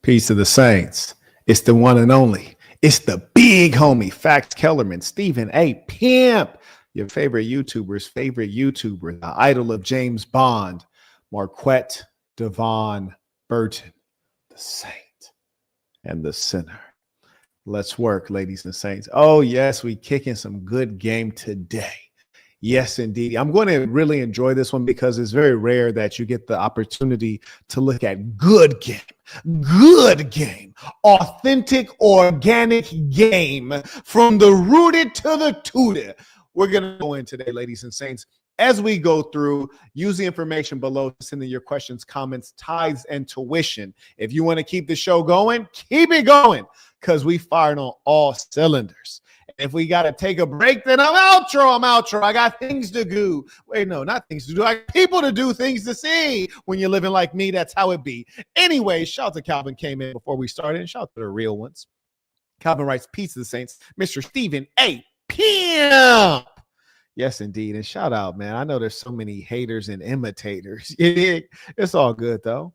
Peace to the saints. It's the one and only. It's the big homie, Fax Kellerman, Stephen A. Pimp, your favorite YouTuber, the idol of James Bond, Marquette Devon Burton, the saint and the sinner. Let's work, ladies and saints. Oh, yes, we kicking some good game today. Yes, indeed. I'm going to really enjoy this one because it's very rare that you get the opportunity to look at good game, authentic, organic game from the rooted to the tooted. We're going to go in today, ladies and saints. As we go through, use the information below to send in your questions, comments, tithes, and tuition. If you want to keep the show going, keep it going because we fired on all cylinders. If we got to take a break, then I'm outro. I got things to do. Wait, no, not things to do. I got people to do, things to see. When you're living like me, that's how it be. Anyway, shout out to Calvin came in before we started, and shout out to the real ones. Calvin writes, peace to the saints, Mr. Stephen A. Pimp. Yes, indeed. And shout out, man. I know there's so many haters and imitators. It's all good, though.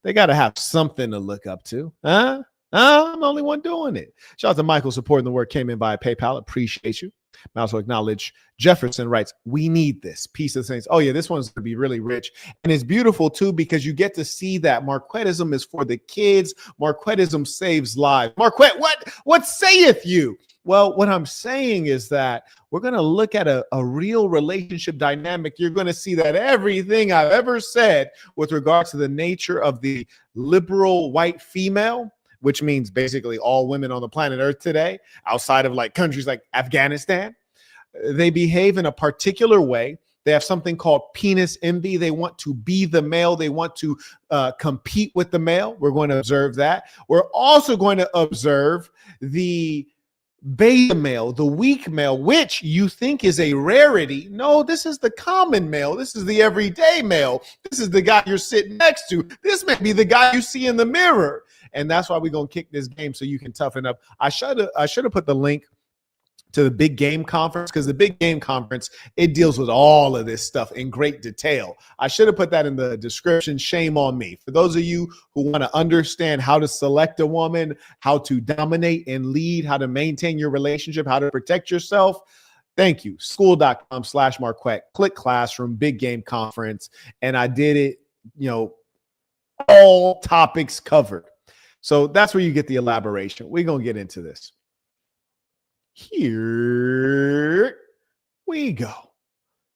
They got to have something to look up to. Huh? I'm the only one doing it. Shout out to Michael supporting the work. Came in via PayPal. Appreciate you. I also acknowledge Jefferson writes, we need this. Peace of the saints. Oh, yeah, this one's going to be really rich. And it's beautiful, too, because you get to see that Marquettism is for the kids. Marquettism saves lives. Marquette, what saith you? Well, what I'm saying is that we're going to look at a real relationship dynamic. You're going to see that everything I've ever said with regards to the nature of the liberal white female, which means basically all women on the planet Earth today, outside of like countries like Afghanistan, they behave in a particular way. They have something called penis envy. They want to be the male. They want to compete with the male. We're going to observe that. We're also going to observe the beta male, the weak male, which you think is a rarity. No, this is the common male. This is the everyday male. This is the guy you're sitting next to. This may be the guy you see in the mirror. And that's why we're going to kick this game so you can toughen up. I should have put the link to the Big Game Conference because the Big Game Conference, it deals with all of this stuff in great detail. I should have put that in the description. Shame on me. For those of you who want to understand how to select a woman, how to dominate and lead, how to maintain your relationship, how to protect yourself, thank you. School.com/Marquette. Click Classroom, Big Game Conference. And I did it, all topics covered. So that's where you get the elaboration. We're going to get into this. Here we go.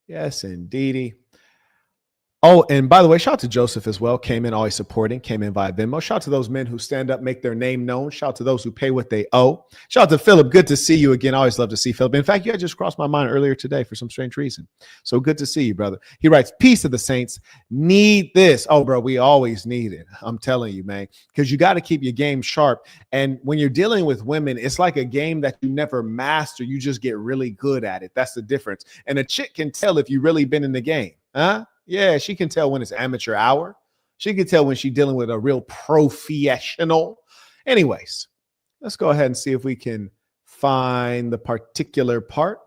Yes, indeedy. Oh, and by the way, shout out to Joseph as well. Came in always supporting, came in via Venmo. Shout out to those men who stand up, make their name known. Shout out to those who pay what they owe. Shout out to Philip. Good to see you again. I always love to see Philip. In fact, you had just crossed my mind earlier today for some strange reason. So good to see you, brother. He writes, peace to the saints. Need this. Oh, bro, we always need it. I'm telling you, man, because you got to keep your game sharp. And when you're dealing with women, it's like a game that you never master. You just get really good at it. That's the difference. And a chick can tell if you've really been in the game. Huh? Yeah, she can tell when it's amateur hour. She can tell when she's dealing with a real professional. Anyways, let's go ahead and see if we can find the particular part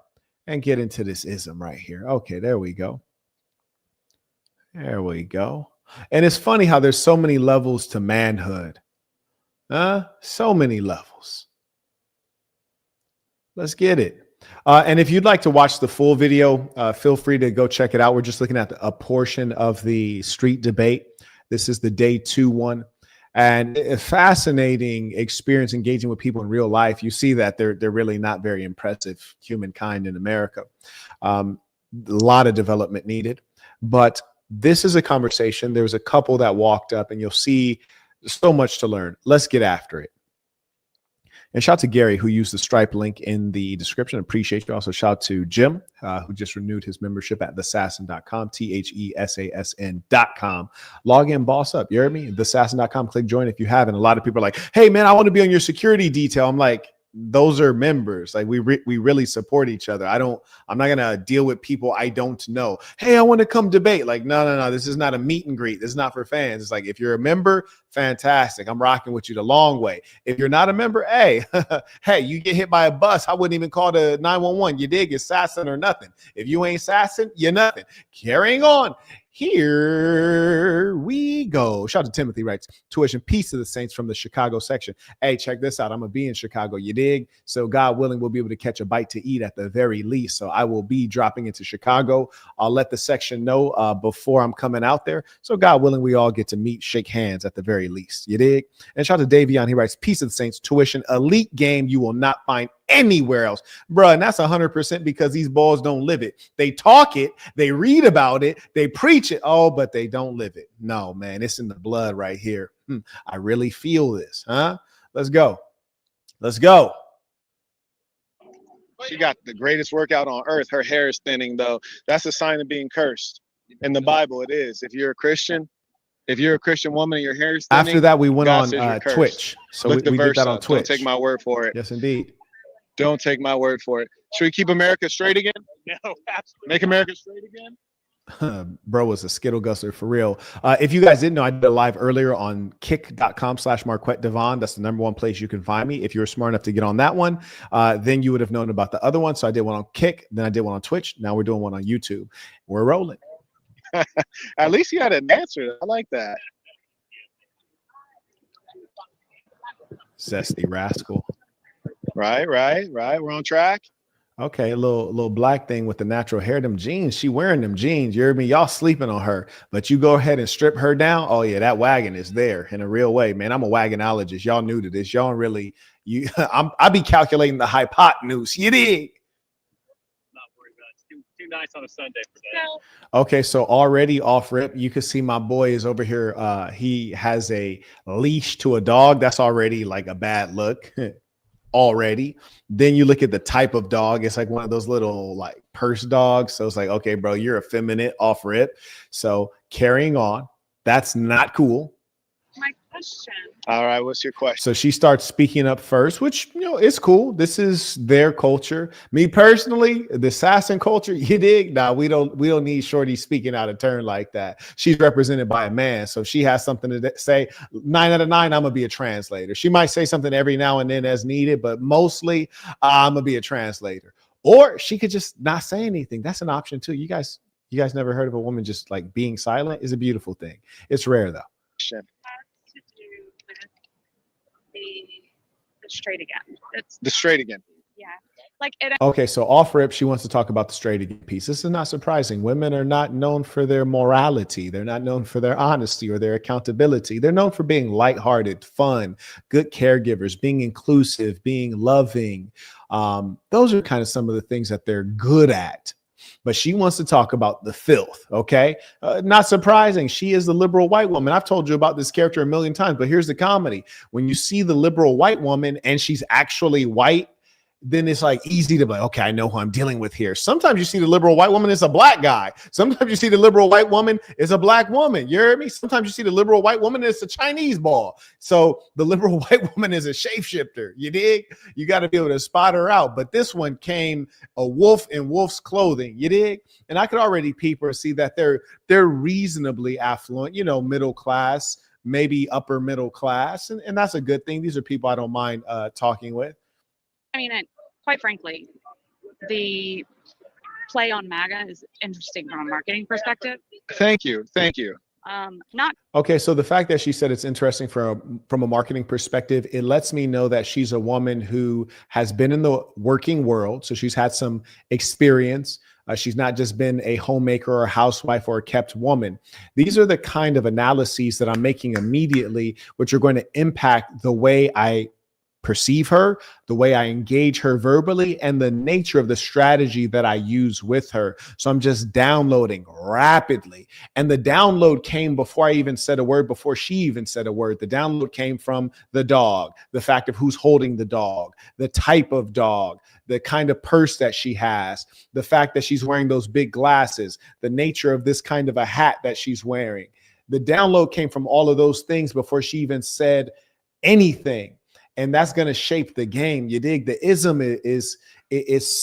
and get into this ism right here. Okay, there we go. There we go. And it's funny how there's so many levels to manhood. So many levels. Let's get it. And if you'd like to watch the full video, feel free to go check it out. We're just looking at a portion of the street debate. This is the day 2 one. And a fascinating experience engaging with people in real life. You see that they're really not very impressive humankind in America. A lot of development needed. But this is a conversation. There was a couple that walked up, and you'll see so much to learn. Let's get after it. And shout out to Gary, who used the Stripe link in the description. Appreciate you. Also, shout out to Jim, who just renewed his membership at thesassin.com, THESASN.com. Log in, boss up. You heard me? Thesassin.com. Click join if you haven't. A lot of people are like, hey, man, I want to be on your security detail. I'm like, those are members. Like we really support each other. I'm not going to deal with people I don't know. Hey, I want to come debate. Like, no. This is not a meet and greet. This is not for fans. It's like, if you're a member, fantastic. I'm rocking with you the long way. If you're not a member, hey, you get hit by a bus. I wouldn't even call the 911. You dig? You're sassing or nothing. If you ain't sassing, you're nothing. Carrying on. Here we go. Shout out to Timothy writes, tuition, peace to the saints from the Chicago section. Hey, check this out. I'm going to be in Chicago, you dig? So God willing, we'll be able to catch a bite to eat at the very least. So I will be dropping into Chicago. I'll let the section know before I'm coming out there. So God willing, we all get to meet, shake hands at the very least, you dig? And shout out to Davion. He writes, peace to the saints, tuition, elite game you will not find anywhere else, bro. And that's 100% because these balls don't live it. They talk it, they read about it, they preach it, but they don't live it. No, man, it's in the blood right here. I really feel this, huh? Let's go. She got the greatest workout on earth. Her hair is thinning, though. That's a sign of being cursed. In the Bible, it is. If you're a Christian woman and your hair is thinning, after that we went God on Twitch. So we did that on Twitch. Don't take my word for it. Yes, indeed. Don't take my word for it. Should we keep America straight again? No, absolutely. Make America straight again? Bro was a Skittle Gusser for real. If you guys didn't know, I did a live earlier on kick.com/Marquette Devon. That's the #1 place you can find me. If you were smart enough to get on that one, then you would have known about the other one. So I did one on Kick, then I did one on Twitch. Now we're doing one on YouTube. We're rolling. At least you had an answer. I like that. Zesty rascal. Right. We're on track. Okay, a little black thing with the natural hair. Them jeans, she wearing them jeans. You heard me? Y'all sleeping on her, but you go ahead and strip her down. Oh yeah, that wagon is there in a real way, man. I'm a wagonologist. Y'all new to this. Y'all really I be calculating the hypotenuse. You dig? Not worried about it. Too nice on a Sunday for that. Okay, so already off rip, you can see my boy is over here. He has a leash to a dog. That's already like a bad look. Already. Then you look at the type of dog. It's like one of those little like purse dogs. So it's like, okay, bro, you're effeminate off rip. So carrying on. That's not cool. My question. All right, what's your question? So she starts speaking up first, which, it's cool. This is their culture. Me personally, the assassin culture, you dig? Nah, we don't need Shorty speaking out of turn like that. She's represented by a man. So if she has something to say, 9 out of 9, I'm going to be a translator. She might say something every now and then as needed, but mostly I'm going to be a translator. Or she could just not say anything. That's an option too. You guys never heard of a woman just like being silent? Is a beautiful thing. It's rare though. The straight again. It's The straight again. yeah. Like it. Okay, so off rip, she wants to talk about the straight again piece. This is not surprising. Women are not known for their morality. They're not known for their honesty or their accountability. They're known for being lighthearted, fun, good caregivers, being inclusive, being loving. Those are kind of some of the things that they're good at. But she wants to talk about the filth, okay? Not surprising. She is the liberal white woman. I've told you about this character a million times, but here's the comedy. When you see the liberal white woman and she's actually white, then it's like easy to be like, okay, I know who I'm dealing with here. Sometimes you see the liberal white woman is a black guy. Sometimes you see the liberal white woman is a black woman. You hear me? Sometimes you see the liberal white woman is a Chinese ball. So the liberal white woman is a shapeshifter. You dig? You got to be able to spot her out. But this one came a wolf in wolf's clothing. You dig? And I could already peep or see that they're reasonably affluent, middle class, maybe upper middle class. And that's a good thing. These are people I don't mind talking with. I mean, quite frankly, the play on MAGA is interesting from a marketing perspective. Thank you. Not Okay, so the fact that she said it's interesting from a marketing perspective, it lets me know that she's a woman who has been in the working world. So she's had some experience. She's not just been a homemaker or a housewife or a kept woman. These are the kind of analyses that I'm making immediately, which are going to impact the way I perceive her, the way I engage her verbally, and the nature of the strategy that I use with her. So I'm just downloading rapidly. And the download came before I even said a word, before she even said a word. The download came from the dog, the fact of who's holding the dog, the type of dog, the kind of purse that she has, the fact that she's wearing those big glasses, the nature of this kind of a hat that she's wearing. The download came from all of those things before she even said anything. And that's going to shape the game. You dig? The ism is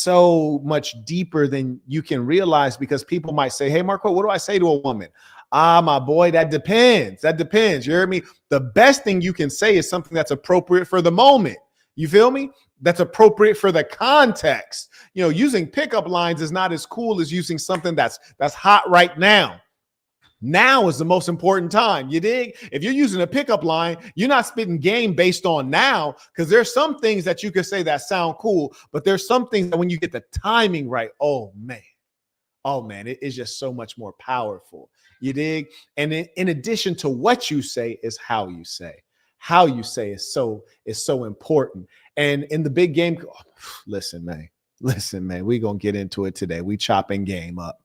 so much deeper than you can realize, because people might say, hey, Marco, what do I say to a woman? My boy, that depends. You hear me? The best thing you can say is something that's appropriate for the moment. You feel me? That's appropriate for the context. Using pickup lines is not as cool as using something that's hot right now. Now is the most important time. You dig? If you're using a pickup line, you're not spitting game based on now, because there's some things that you could say that sound cool, but there's some things that when you get the timing right, oh man, it is just so much more powerful. You dig? And in addition to what you say is how you say. How you say is so important. And in the big game, listen, man, we gonna get into it today. We chopping game up.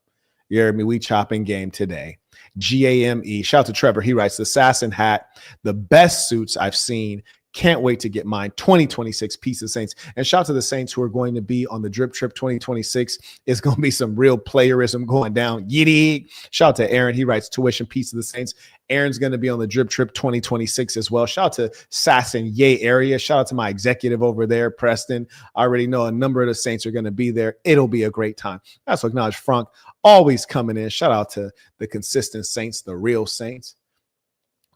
You heard me? We chopping game today. GAME. Shout out to Trevor. He writes, the Assassin hat, the best suits I've seen. Can't wait to get mine. 2026 Peace of Saints. And shout out to the Saints who are going to be on the Drip Trip 2026. It's going to be some real playerism going down. Yiddy. Shout out to Aaron. He writes, tuition Peace of the Saints. Aaron's going to be on the Drip Trip 2026 as well. Shout out to Sasson Yay area. Shout out to my executive over there, Preston. I already know a number of the Saints are going to be there. It'll be a great time. I also acknowledge Frank always coming in. Shout out to the consistent Saints, the real Saints.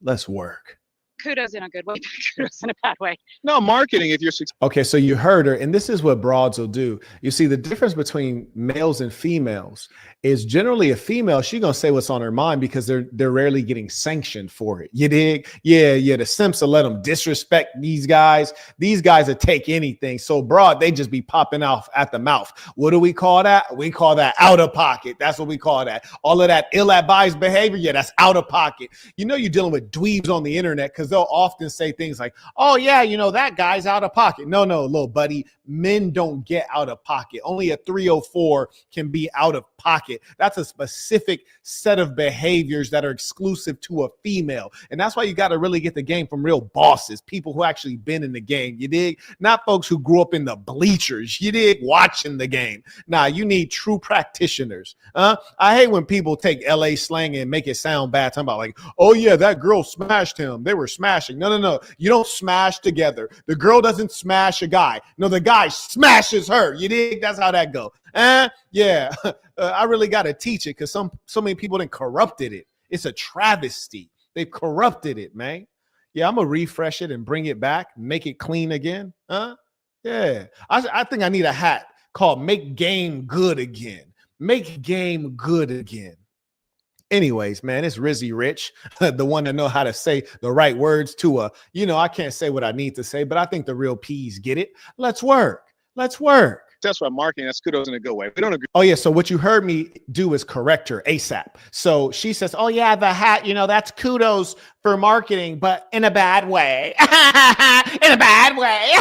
Let's work. Kudos in a good way, kudos in a bad way. No, marketing, if you're successful. Okay, so you heard her, and this is what broads will do. You see, the difference between males and females is generally a female, she's gonna say what's on her mind because they're rarely getting sanctioned for it. You dig? Yeah, the simps will let them disrespect these guys. These guys will take anything. So broad, they just be popping off at the mouth. What do we call that? We call that out of pocket. That's what we call that. All of that ill-advised behavior, yeah, that's out of pocket. You know you're dealing with dweebs on the internet because they'll often say things like, oh yeah, you know, that guy's out of pocket. No, little buddy, men don't get out of pocket. Only a 304 can be out of pocket. That's a specific set of behaviors that are exclusive to a female. And that's why you got to really get the game from real bosses, people who actually been in the game. You dig? Not folks who grew up in the bleachers. You dig? Watching the game. Nah, you need true practitioners. I hate when people take LA slang and make it sound bad. Talking about like, oh yeah, that girl smashed him. They were smashing. No. You don't smash together. The girl doesn't smash a guy. No, the guy smashes her. You dig? That's how that go. Yeah. I really got to teach it because so many people done corrupted it. It's a travesty. They've corrupted it, man. Yeah, I'm going to refresh it and bring it back, make it clean again. Yeah. I think I need a hat called Make Game Good Again. Make game good again. Anyways, man, it's Rizzy Rich, the one that know how to say the right words to I can't say what I need to say, but I think the real P's get it. Let's work. That's why marketing, that's kudos in a good way. We don't agree. Oh, yeah. So what you heard me do is correct her ASAP. So she says, oh, yeah, the hat, that's kudos for marketing, but in a bad way. In a bad way.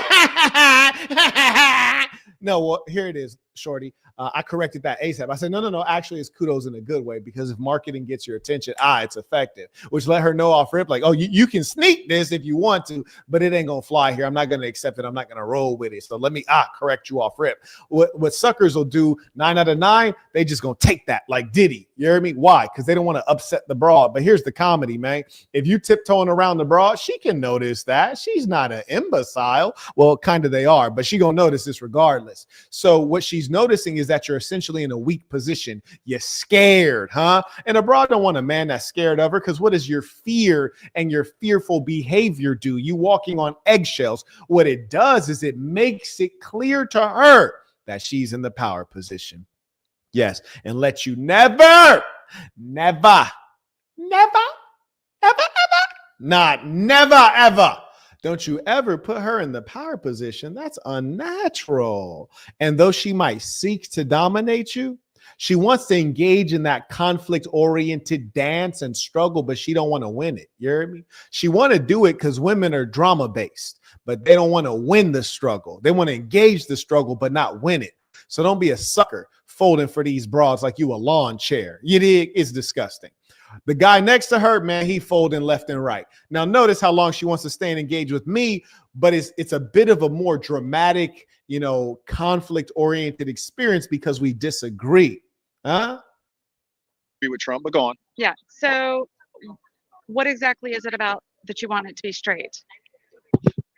No, well, here it is, shorty. I corrected that ASAP. I said, no. Actually, it's kudos in a good way because if marketing gets your attention, it's effective, which let her know off rip, like, oh, you can sneak this if you want to, but it ain't going to fly here. I'm not going to accept it. I'm not going to roll with it. So let me correct you off rip. What suckers will do 9 out of 9, they just going to take that like Diddy. You hear me? Why? Because they don't want to upset the broad. But here's the comedy, man. If you tiptoeing around the broad, she can notice that. She's not an imbecile. Well, kind of they are, but she going to notice this regardless. So what she's noticing is that you're essentially in a weak position. You're scared, huh? And a broad don't want a man that's scared of her because what does your fear and your fearful behavior do? You walking on eggshells. What it does is it makes it clear to her that she's in the power position. Yes, and let you never, ever. Don't you ever put her in the power position. That's unnatural. And though she might seek to dominate you, she wants to engage in that conflict-oriented dance and struggle, but she don't want to win it. You hear me? She want to do it because women are drama-based, but they don't want to win the struggle. They want to engage the struggle, but not win it. So don't be a sucker folding for these broads like you a lawn chair. You dig? It's disgusting. The guy next to her, man, he folding left and right. Now, notice how long she wants to stay and engage with me, but it's a bit of a more dramatic, conflict-oriented experience because we disagree. Huh? Agree with Trump, but go on. Yeah. So what exactly is it about that you want it to be straight?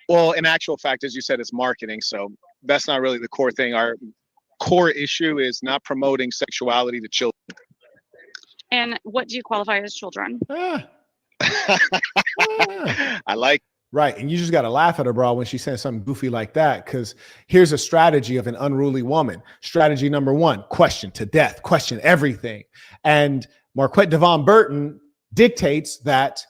Well, in actual fact, as you said, it's marketing. So that's not really the core thing. Our core issue is not promoting sexuality to children. And what do you qualify as children? I like. Right. And you just got to laugh at her, bro, when she says something goofy like that, because here's a strategy of an unruly woman. Strategy number 1, question to death, question everything. And Marquette Devon Burton dictates that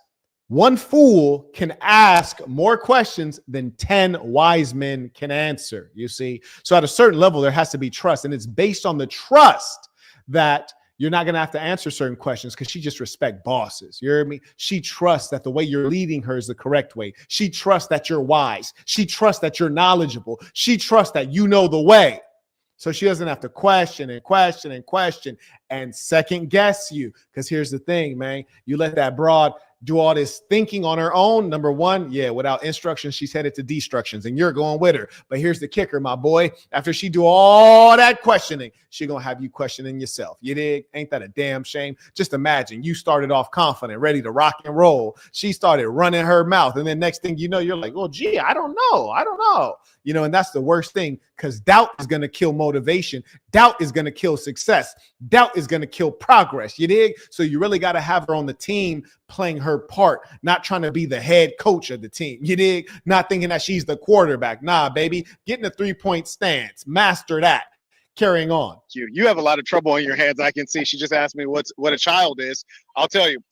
one fool can ask more questions than 10 wise men can answer. You see, so at a certain level, there has to be trust, and it's based on the trust that you're not going to have to answer certain questions because she just respects bosses. You hear me? She trusts that the way you're leading her is the correct way. She trusts that you're wise. She trusts that you're knowledgeable. She trusts that you know the way. So she doesn't have to question and question and question and second guess you. Because here's the thing, man. You let that broad do all this thinking on her own. Number one, yeah, without instructions, she's headed to destructions, and you're going with her. But here's the kicker, my boy. After she do all that questioning, she gonna have you questioning yourself. You dig? Ain't that a damn shame? Just imagine you started off confident, ready to rock and roll. She started running her mouth, and then next thing you know, you're like, oh, gee, I don't know. You know, and that's the worst thing, because doubt is gonna kill motivation. Doubt is gonna kill success. Doubt is gonna kill progress. You dig? So you really got to have her on the team playing her part, not trying to be the head coach of the team. You dig? Not thinking that she's the quarterback. Nah, baby, get in a 3-point stance. Master that. Carrying on. You have a lot of trouble on your hands. I can see. She just asked me what a child is. I'll tell you.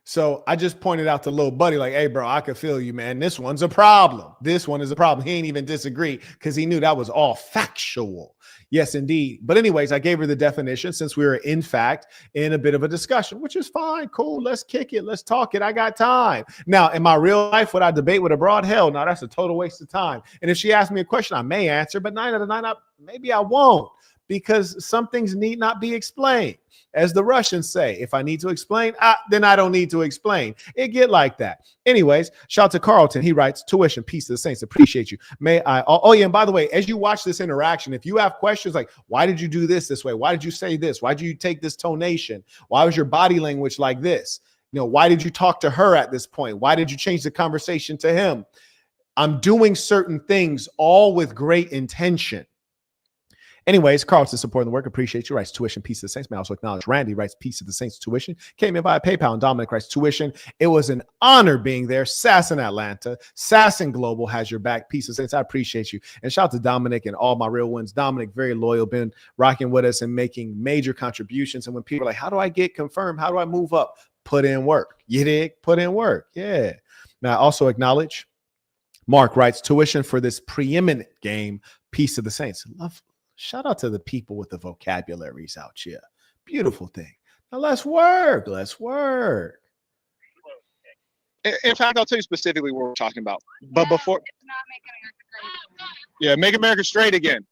So I just pointed out to little buddy, like, hey, bro, I could feel you, man. This one's a problem. This one is a problem. He ain't even disagree because he knew that was all factual. Yes, indeed. But anyways, I gave her the definition since we were, in fact, in a bit of a discussion, which is fine. Cool. Let's kick it. Let's talk it. I got time. Now, in my real life, would I debate with a broad? Hell no, that's a total waste of time. And if she asks me a question, I may answer, but 9 out of 9, maybe I won't, because some things need not be explained. As the Russians say, if I need to explain, then I don't need to explain. It get like that. Anyways, shout out to Carlton. He writes, tuition, peace to the saints. Appreciate you. May I? Oh, yeah. And by the way, as you watch this interaction, if you have questions like, why did you do this way? Why did you say this? Why did you take this tonation? Why was your body language like this? You know, why did you talk to her at this point? Why did you change the conversation to him? I'm doing certain things all with great intention. Anyways, Carlton supporting the work. Appreciate you. Writes tuition, peace of the saints. May I also acknowledge Randy writes peace of the saints tuition. Came in via PayPal. And Dominic writes tuition. It was an honor being there. Sass in Atlanta. Sass in Global has your back. Peace of the saints. I appreciate you. And shout out to Dominic and all my real ones. Dominic, very loyal, been rocking with us and making major contributions. And when people are like, how do I get confirmed? How do I move up? Put in work. You dig? Put in work. Yeah. Now I also acknowledge Mark writes tuition for this preeminent game. Peace of the saints. Love. Shout out to the people with the vocabularies out here. Beautiful thing. Now let's work. Let's work. In fact, I'll tell you specifically what we're talking about. But before, it's not making America great. Yeah, make America straight again.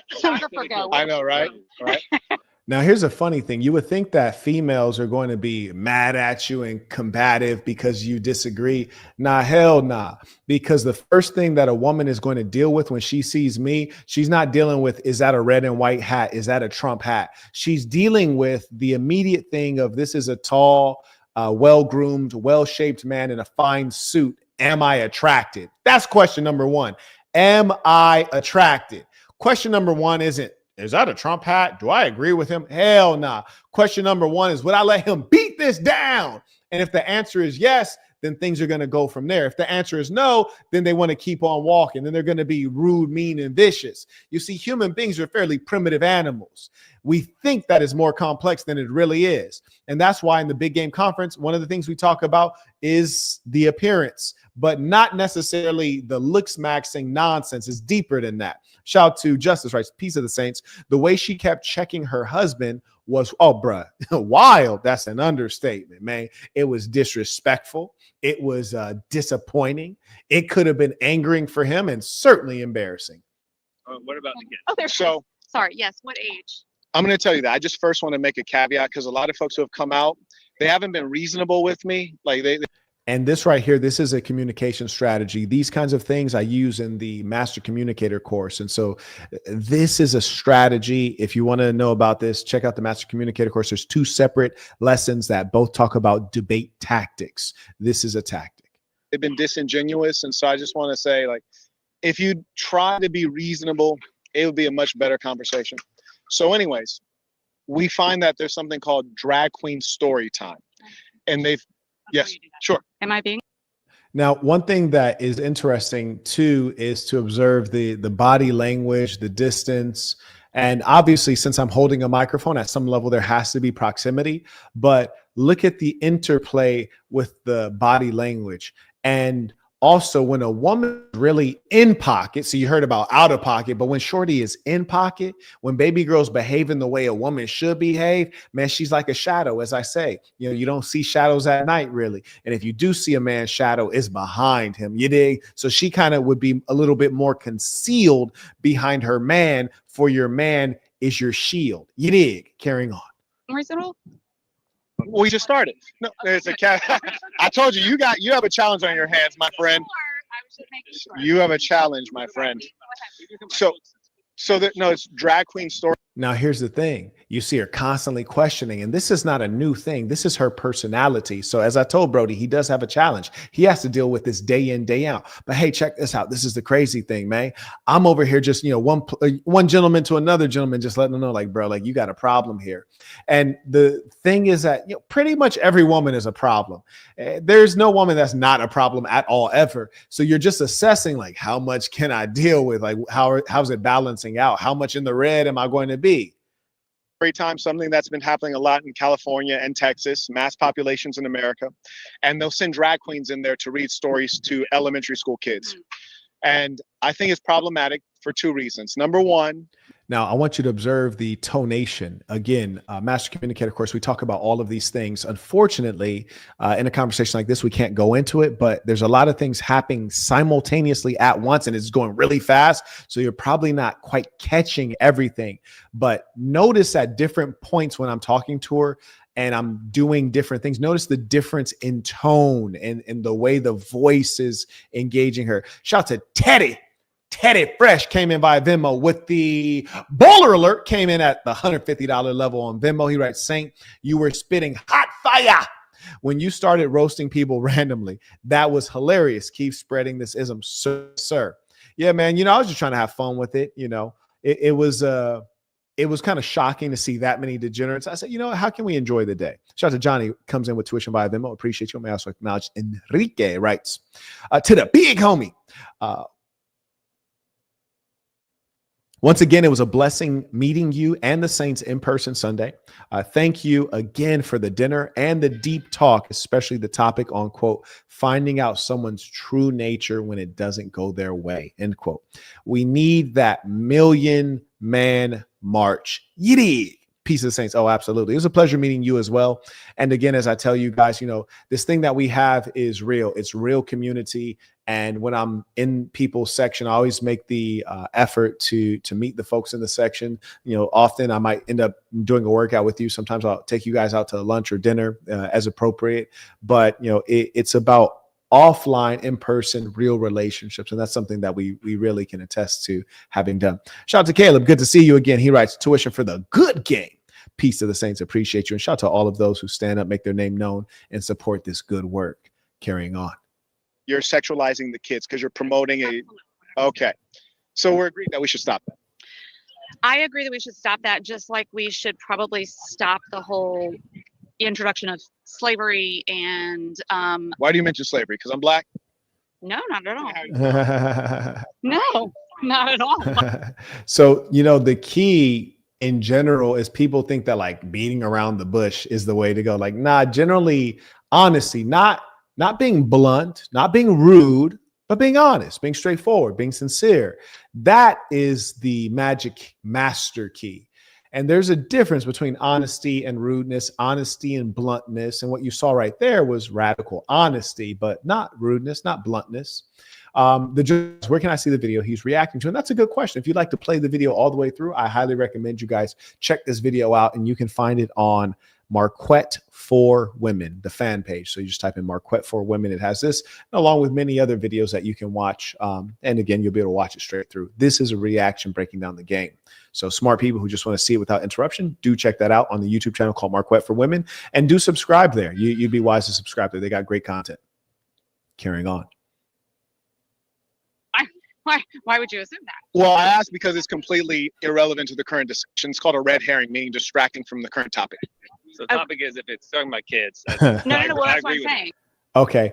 Straight. I know, right? Right. Now, here's a funny thing. You would think that females are going to be mad at you and combative because you disagree. Nah, hell nah. Because the first thing that a woman is going to deal with when she sees me, she's not dealing with, is that a red and white hat? Is that a Trump hat? She's dealing with the immediate thing of, this is a tall, well-groomed, well-shaped man in a fine suit. Am I attracted? That's question number one. Am I attracted? Question number one isn't, is that a Trump hat? Do I agree with him? Hell nah. Question number one is, would I let him beat this down? And if the answer is yes, then things are going to go from there. If the answer is no, then they want to keep on walking. Then they're going to be rude, mean, and vicious. You see, human beings are fairly primitive animals. We think that is more complex than it really is. And that's why in the Big Game Conference, one of the things we talk about is the appearance, but not necessarily the looks maxing nonsense. It's deeper than that. Shout out to Justice Wrights, Peace of the Saints. The way she kept checking her husband was, oh, bruh, wild. That's an understatement, man. It was disrespectful. It was disappointing. It could have been angering for him and certainly embarrassing. What about the kids? Oh, there's So sorry. Yes. What age? I'm going to tell you that. I just first want to make a caveat because a lot of folks who have come out, they haven't been reasonable with me. Like And this right here, this is a communication strategy. These kinds of things I use in the Master Communicator course. And so this is a strategy. If you want to know about this, check out the Master Communicator course. There's 2 separate lessons that both talk about debate tactics. This is a tactic. they've been disingenuous. And so I just want to say, like, if you try to be reasonable, it would be a much better conversation. So anyways, we find that there's something called drag queen story time. And they've, yes, sure. Am I being? Now, one thing that is interesting too is to observe the body language, the distance, And obviously, since I'm holding a microphone, at some level, there has to be proximity. But look at the interplay with the body language. And also, when a woman is really in pocket, so you heard about out of pocket, but when shorty is in pocket, when baby girl's behaving the way a woman should behave, man, she's like a shadow. As I say, you don't see shadows at night, really. And if you do see a man's shadow, it's behind him. You dig? So she kind of would be a little bit more concealed behind her man, for your man is your shield. You dig? Carrying on. Reasonable. We just started. No, there's a cat. I told you, you have a challenge on your hands, my friend. I was just making sure. You have a challenge, my friend. So no, it's drag queen story. Now, here's the thing. You see her constantly questioning, and this is not a new thing. This is her personality. So as I told Brody, he does have a challenge. He has to deal with this day in, day out. But hey, check this out. This is the crazy thing, man. I'm over here just, one gentleman to another gentleman, just letting them know, like, bro, like, you got a problem here. And the thing is that pretty much every woman is a problem. There's no woman that's not a problem at all, ever. So you're just assessing, like, how much can I deal with? Like, how's it balancing out? How much in the red am I going to be? Time, something that's been happening a lot in California and Texas, mass populations in America, and they'll send drag queens in there to read stories to elementary school kids. And I think it's problematic for two reasons. Number one, now I want you to observe the tonation. Again, master communicator, of course, we talk about all of these things. Unfortunately, in a conversation like this, we can't go into it, but there's a lot of things happening simultaneously at once, and it's going really fast. So you're probably not quite catching everything. But notice at different points when I'm talking to her and I'm doing different things, notice the difference in tone and the way the voice is engaging her. Shout out to Teddy. Teddy Fresh came in via Venmo with the bowler alert, came in at the $150 level on Venmo. He writes, Saint, you were spitting hot fire when you started roasting people randomly. That was hilarious. Keep spreading this ism, sir. Yeah, man. I was just trying to have fun with it. It was kind of shocking to see that many degenerates. I said, how can we enjoy the day? Shout out to Johnny, comes in with tuition via Venmo. Appreciate you. May I also acknowledge Enrique writes, to the big homie. Once again, it was a blessing meeting you and the Saints in person Sunday. Thank you again for the dinner and the deep talk, especially the topic on, quote, finding out someone's true nature when it doesn't go their way, end quote. We need that million-man march. Yiddy. Peace of the Saints. Oh, absolutely. It was a pleasure meeting you as well. And again, as I tell you guys, this thing that we have is real. It's real community. And when I'm in people's section, I always make the effort to meet the folks in the section. Often I might end up doing a workout with you. Sometimes I'll take you guys out to lunch or dinner as appropriate. But, it's about offline, in-person, real relationships. And that's something that we really can attest to having done. Shout out to Caleb. Good to see you again. He writes, tuition for the good game. Peace to the Saints. Appreciate you. And shout out to all of those who stand up, make their name known, and support this good work. Carrying on. You're sexualizing the kids because you're promoting okay. So we're agreed that we should stop that. I agree that we should stop that, just like we should probably stop the whole introduction of slavery and Why do you mention slavery? Because I'm black? No, not at all. No, not at all. So, the key in general is people think that like beating around the bush is the way to go. Like, nah, generally honesty, not being blunt, not being rude, but being honest, being straightforward, being sincere. That is the magic master key. And there's a difference between honesty and rudeness, honesty and bluntness. And what you saw right there was radical honesty, but not rudeness, not bluntness. The judge, where can I see the video he's reacting to? And that's a good question. If you'd like to play the video all the way through, I highly recommend you guys check this video out, and you can find it on Marquette for Women, the fan page. So you just type in Marquette for Women. It has this, along with many other videos that you can watch. And again, you'll be able to watch it straight through. This is a reaction breaking down the game. So smart people who just want to see it without interruption, do check that out on the YouTube channel called Marquette for Women, and do subscribe there. You'd be wise to subscribe there. They got great content. Carrying on. Why would you assume that? Well, I asked because it's completely irrelevant to the current discussion. It's called a red herring, meaning distracting from the current topic. So the topic is if it's talking about kids. No, well, that's what I'm saying. Okay.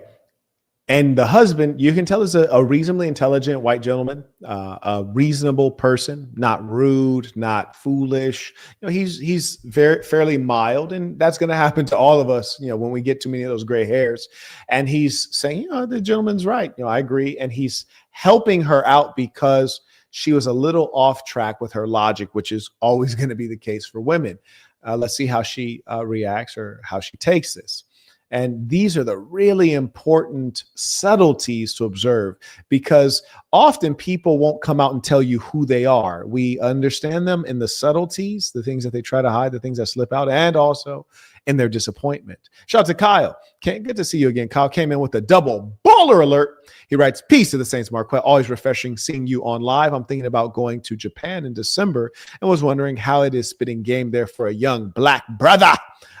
And the husband, you can tell, is a reasonably intelligent white gentleman, a reasonable person, not rude, not foolish. He's fairly mild, and that's going to happen to all of us. When we get too many of those gray hairs, and he's saying, the gentleman's right. I agree, and he's helping her out because she was a little off track with her logic, which is always going to be the case for women. Let's see how she reacts or how she takes this. And these are the really important subtleties to observe, because often people won't come out and tell you who they are. We understand them in the subtleties, the things that they try to hide, the things that slip out, and also in their disappointment. Shout out to Kyle. Good to see you again. Kyle came in with a double baller alert. He writes, peace to the Saints, Marquette. Always refreshing seeing you on live. I'm thinking about going to Japan in December and was wondering how it is spitting game there for a young black brother.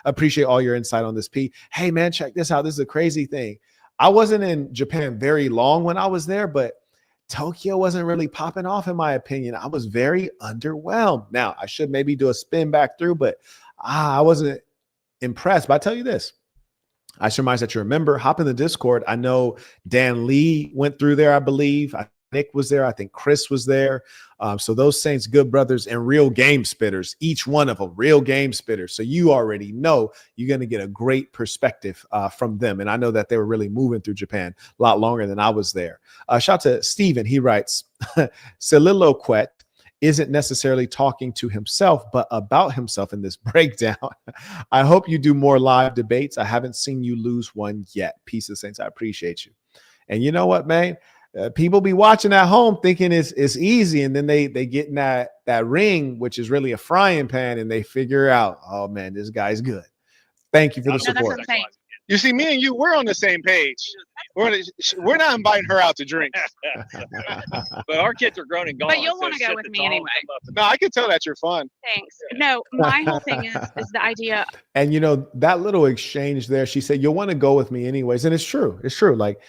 Appreciate all your insight on this, P. Hey, man, check this out. This is a crazy thing. I wasn't in Japan very long when I was there, but Tokyo wasn't really popping off, in my opinion. I was very underwhelmed. Now, I should maybe do a spin back through, but I wasn't impressed. But I tell you this, I surmise that you're a member. Hop in the Discord. I know Dan Lee went through there, I believe. Nick was there. I think Chris was there. So those Saints, good brothers and real game spitters, each one of them real game spitters. So you already know you're going to get a great perspective from them. And I know that they were really moving through Japan a lot longer than I was there. Shout out to Steven. He writes, soliloquet isn't necessarily talking to himself, but about himself in this breakdown. I hope you do more live debates. I haven't seen you lose one yet. Peace of Saints. I appreciate you. And you know what, man? People be watching at home thinking it's easy, and then they get in that ring, which is really a frying pan, and they figure out, oh man, this guy's good. Thank you for the support. You see, me and you, we're on the same page. We're not inviting her out to drink. But our kids are grown and gone. But you'll want to go with me anyway. No, I can tell that you're fun. Thanks. No, my whole thing is the idea. And that little exchange there, she said, you'll want to go with me anyways. And it's true. It's true. Like,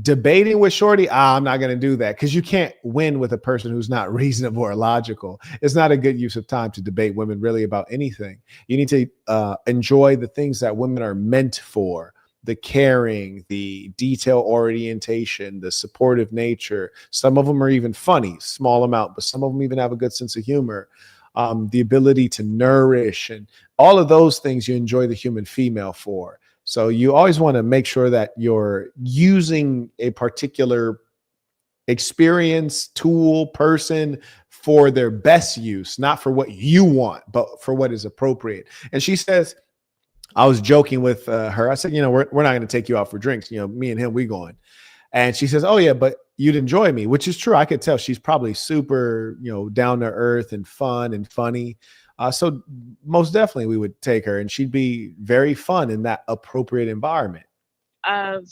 debating with Shorty, I'm not going to do that, because you can't win with a person who's not reasonable or logical. It's not a good use of time to debate women really about anything. You need to enjoy the things that women are meant for: the caring, the detail orientation, the supportive nature. Some of them are even funny, small amount, but some of them even have a good sense of humor. The ability to nourish, and all of those things you enjoy the human female for. So you always want to make sure that you're using a particular experience, tool, person for their best use, not for what you want, but for what is appropriate. And she says, I was joking with her. I said, we're not going to take you out for drinks. Me and him, we going. And she says, oh yeah, but you'd enjoy me, which is true. I could tell she's probably super, down to earth and fun and funny. So most definitely we would take her, and she'd be very fun in that appropriate environment. Of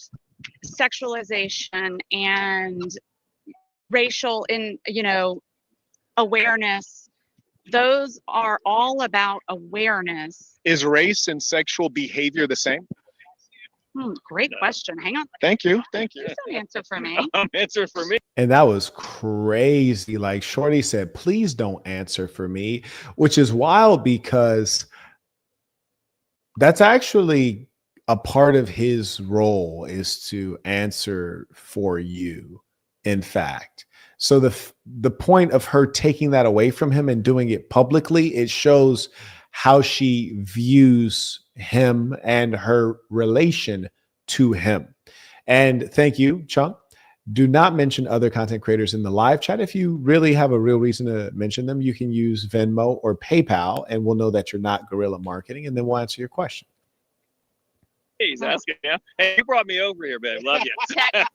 sexualization and racial awareness. Those are all about awareness. Is race and sexual behavior the same? Great question. Hang on. Thank you. There's an answer for me. Answer for me. And that was crazy. Like Shorty said, please don't answer for me, which is wild, because that's actually a part of his role, is to answer for you, in fact. So the point of her taking that away from him and doing it publicly, it shows how she views him and her relation to him. And thank you, Chunk. Do not mention other content creators in the live chat. If you really have a real reason to mention them, you can use Venmo or PayPal, and we'll know that you're not guerrilla marketing, and then we'll answer your question. He's asking, yeah. Hey, you brought me over here, babe. Love you.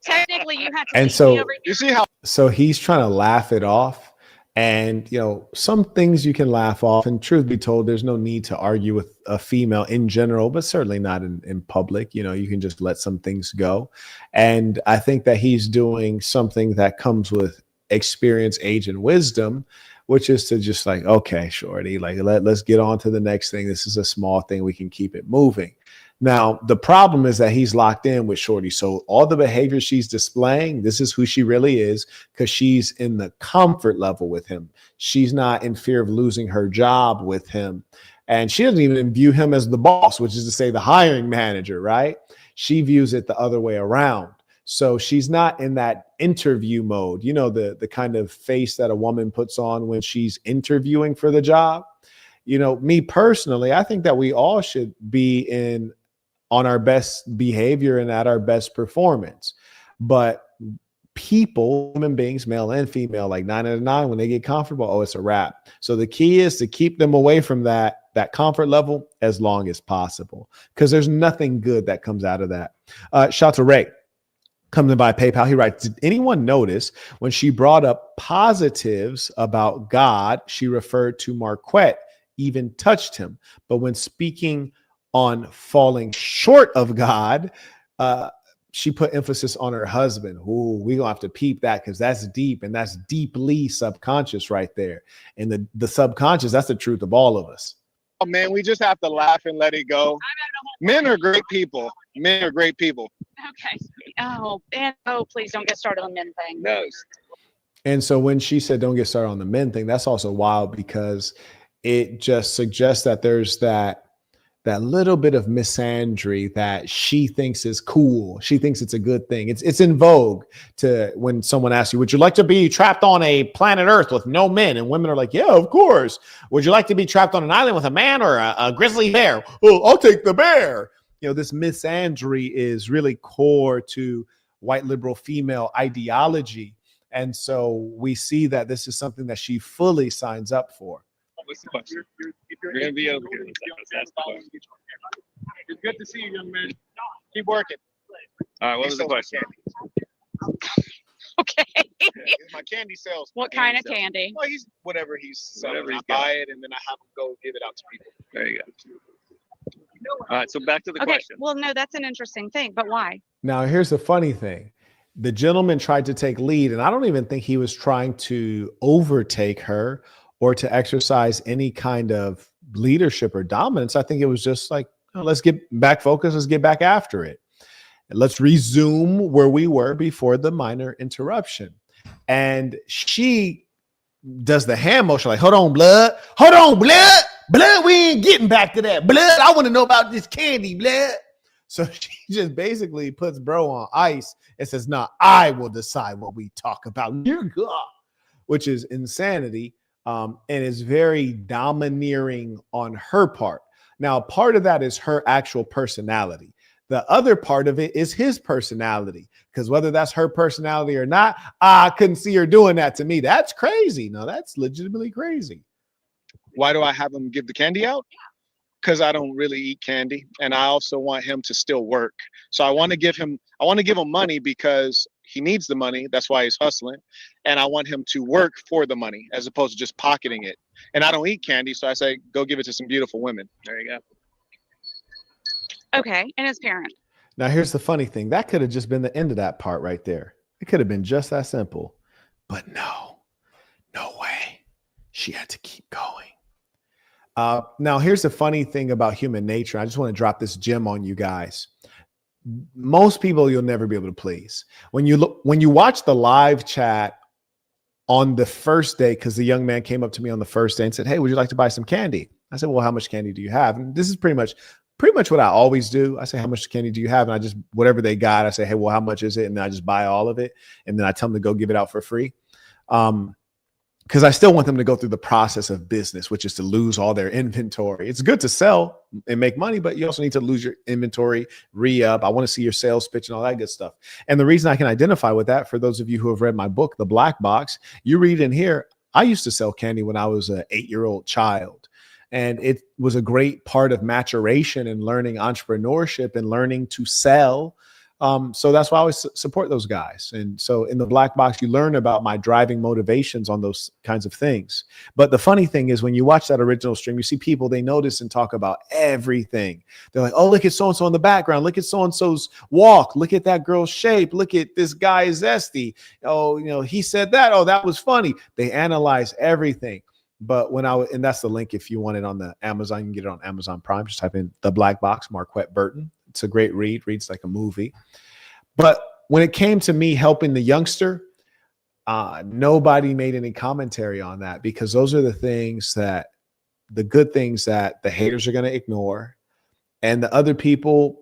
Technically, you have to. And so, me over here. You see how? So he's trying to laugh it off. And, some things you can laugh off. And truth be told, there's no need to argue with a female in general, but certainly not in public. You can just let some things go. And I think that he's doing something that comes with experience, age, and wisdom, which is to just like, okay, Shorty, like let's get on to the next thing. This is a small thing. We can keep it moving. Now, the problem is that he's locked in with Shorty. So all the behavior she's displaying, this is who she really is, because she's in the comfort level with him. She's not in fear of losing her job with him. And she doesn't even view him as the boss, which is to say the hiring manager, right? She views it the other way around. So she's not in that interview mode, you know, the kind of face that a woman puts on when she's interviewing for the job. You know, me personally, I think that we all should be on our best behavior and at our best performance. But people, human beings, male and female, like 9 out of 9, when they get comfortable, oh, it's a wrap. So the key is to keep them away from that comfort level as long as possible, because there's nothing good that comes out of that. Shout to Ray. Comes in by PayPal. He writes, did anyone notice when she brought up positives about God, she referred to Marquette, even touched him. But when speaking on falling short of God, she put emphasis on her husband. Ooh, we're going to have to peep that, because that's deep, and that's deeply subconscious right there. And the subconscious, that's the truth of all of us. Oh, man, we just have to laugh and let it go. Men are great people. Men are great people. Okay. Oh, please don't get started on men thing. No. And so when she said don't get started on the men thing, that's also wild, because it just suggests that there's that little bit of misandry that she thinks is cool. She thinks it's a good thing. It's in vogue to, when someone asks you, would you like to be trapped on a planet Earth with no men? And women are like, yeah, of course. Would you like to be trapped on an island with a man or a grizzly bear? Oh, I'll take the bear. You know, this misandry is really core to white liberal female ideology. And so we see that this is something that she fully signs up for. What's the question? You're going to be over here. It's good to see you, young man. Keep working. All right, what was the question? Okay. Yeah, my candy sales. What kind of candy? Well, whatever he's selling. Whatever he's I buy it, and then I have him go give it out to people. There you go. All right, so back to the Okay. question. Well, no, that's an interesting thing, but why? Now, here's the funny thing. The gentleman tried to take lead, and I don't even think he was trying to overtake her or to exercise any kind of leadership or dominance. I think it was just like, oh, let's get back focused. Let's get back after it. And let's resume where we were before the minor interruption. And she does the hand motion like, hold on, blood. Hold on, blood. Blood, we ain't getting back to that. Blood, I want to know about this candy, blood. So she just basically puts bro on ice and says, nah, I will decide what we talk about. Which is insanity. And is very domineering on her part. Now, part of that is her actual personality. The other part of it is his personality, because whether that's her personality or not, I couldn't see her doing that to me. That's crazy. No, that's legitimately crazy. Why do I have him give the candy out? Because I don't really eat candy, and I also want him to still work. So I want to give him money because he needs the money. That's why he's hustling. And I want him to work for the money as opposed to just pocketing it. And I don't eat candy, so I say, go give it to some beautiful women. There you go. Okay. And his parent. Now, here's the funny thing. That could have just been the end of that part right there. It could have been just that simple. But no way. She had to keep going. Now, here's the funny thing about human nature. I just want to drop this gem on you guys. Most people you'll never be able to please. When you watch the live chat on the first day, because the young man came up to me on the first day and said, hey, would you like to buy some candy? I said, well, how much candy do you have? And this is pretty much what I always do. I say, how much candy do you have? And I just, whatever they got, I say, hey, well, how much is it? And then I just buy all of it. And then I tell them to go give it out for free. Because I still want them to go through the process of business, which is to lose all their inventory. It's good to sell and make money, but you also need to lose your inventory, re-up. I want to see your sales pitch and all that good stuff. And the reason I can identify with that, for those of you who have read my book, The Black Box, you read in here, I used to sell candy when I was an 8-year-old child. And it was a great part of maturation and learning entrepreneurship and learning to sell. So that's why I always support those guys. And so in the Black Box, you learn about my driving motivations on those kinds of things. But the funny thing is, when you watch that original stream, you see people, they notice and talk about everything. They're like, oh, look at so-and-so in the background. Look at so-and-so's walk. Look at that girl's shape. Look at this guy zesty. Oh, he said that. Oh, that was funny. They analyze everything. But and that's the link if you want it on the Amazon, you can get it on Amazon Prime. Just type in The Black Box, Marquette Burton. It's a great read, reads like a movie. But when it came to me helping the youngster, nobody made any commentary on that, because those are the good things that the haters are going to ignore. And the other people,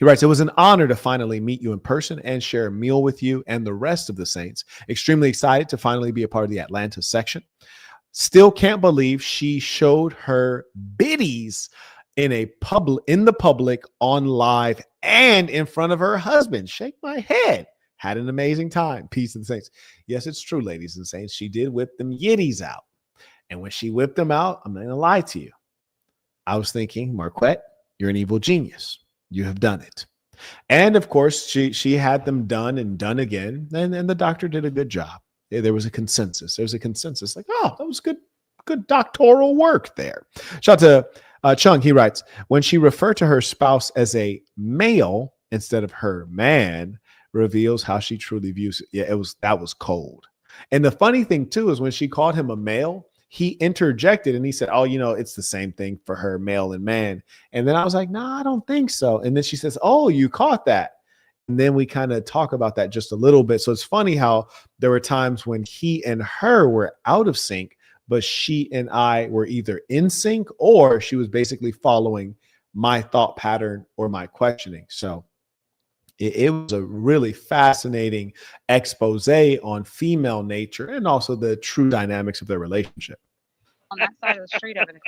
He writes, it was an honor to finally meet you in person and share a meal with you and the rest of the Saints. Extremely excited to finally be a part of the Atlanta section. Still can't believe she showed her biddies in the public, on live, and in front of her husband. Shake my head. Had an amazing time. Peace and Saints. Yes, it's true, ladies and saints. She did whip them yitties out. And when she whipped them out, I'm not going to lie to you. I was thinking, Marquette, you're an evil genius. You have done it. And of course, she had them done and done again. And the doctor did a good job. There was a consensus. There's a consensus like, oh, that was good doctoral work there. Shout out to Chung. He writes, when she referred to her spouse as a male instead of her man, reveals how she truly views it. Yeah, that was cold. And the funny thing too is when she called him a male, he interjected and he said, oh, it's the same thing for her, male and man. And then I was like, no, I don't think so. And then she says, oh, you caught that. And then we kind of talk about that just a little bit. So it's funny how there were times when he and her were out of sync, but she and I were either in sync or she was basically following my thought pattern or my questioning. So it was a really fascinating expose on female nature and also the true dynamics of their relationship. On that side of the street over there,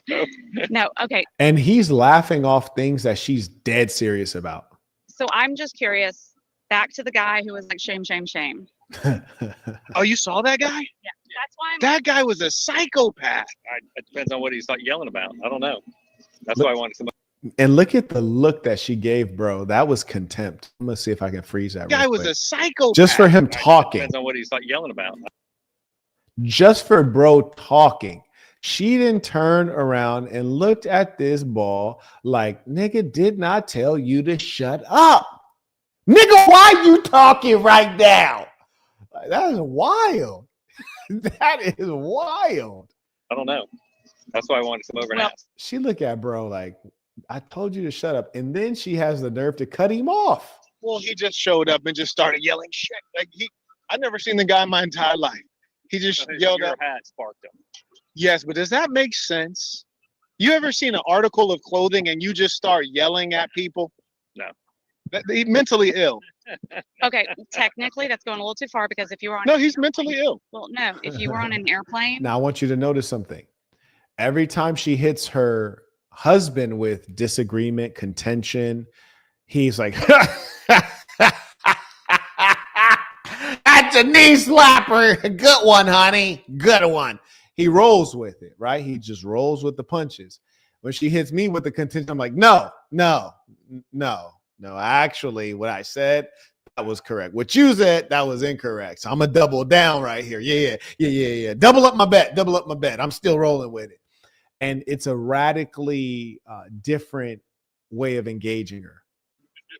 buddy. No, okay. And he's laughing off things that she's dead serious about. So I'm just curious, back to the guy who was like, shame, shame, shame. Oh, you saw that guy? Yeah, that's why That guy was a psychopath. It depends on what he's like yelling about. I don't know. That's why I wanted to. And look at the look that she gave, bro. That was contempt. I'm gonna see if I can freeze that. That guy real was quick. a psychopath. Just for him talking. Depends on what he's like yelling about. Just for bro talking. She didn't turn around and looked at this ball like, nigga, did not tell you to shut up. Nigga, why you talking right now? Like, that is wild. That is wild. I don't know. That's why I wanted to come over and ask. She looked at bro like, I told you to shut up. And then she has the nerve to cut him off. Well, he just showed up and just started yelling shit. Like I've never seen the guy in my entire life. He just yelled Your up. hat sparked him. Yes, but does that make sense? You ever seen an article of clothing and you just start yelling at people? No. He's mentally ill. Okay, technically that's going a little too far because if you were on No, he's mentally ill. well, no, if you were on an airplane, Now I want you to notice something. Every time she hits her husband with disagreement, contention, he's like, that's a knee slapper. Good one, honey. Good one. He rolls with it, right? He just rolls with the punches. When she hits me with the contention, I'm like, no. Actually, what I said, that was correct. What you said, that was incorrect. So I'm going to double down right here. Yeah. Double up my bet. I'm still rolling with it. And it's a radically different way of engaging her.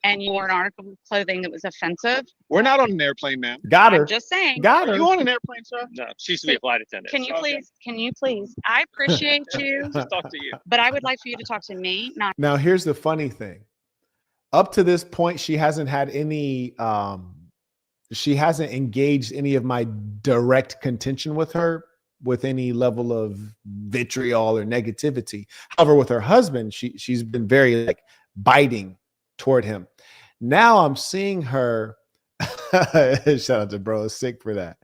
and you wore an article of clothing that was offensive. We're not on an airplane, ma'am. Got her. I'm just saying. Got Are her. you on an airplane, sir? No, she used to be a flight attendant. Can you Okay. please? Can you please? I appreciate you, Just talk to you. but I would like for you to talk to me, not. Now, here's the funny thing. Up to this point, she hasn't had any, she hasn't engaged any of my direct contention with her with any level of vitriol or negativity. However, with her husband, she's been very like biting toward him. Now I'm seeing her. Shout out to bro, sick for that.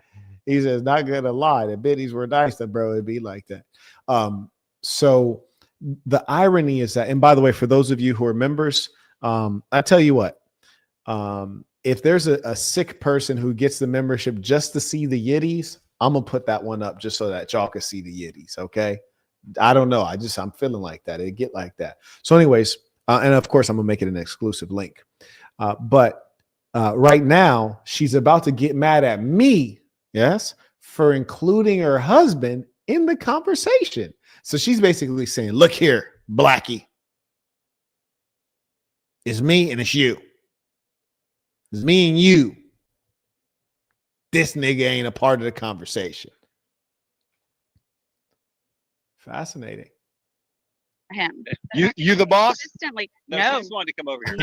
He says, not gonna lie, the biddies were nice, that bro would be like that. So the irony is that, and by the way, for those of you who are members, I tell you what, if there's a sick person who gets the membership just to see the yiddies, I'm gonna put that one up just so that y'all can see the yiddies. Okay. I don't know. I'm feeling like that. It get like that. So anyways, and of course I'm gonna make it an exclusive link. But right now she's about to get mad at me. Yes. For including her husband in the conversation. So she's basically saying, look here, Blackie. It's me and it's you. It's me and you. This nigga ain't a part of the conversation. Fascinating. Him. You the boss? Consistently. No, No. she just wanted to come over here.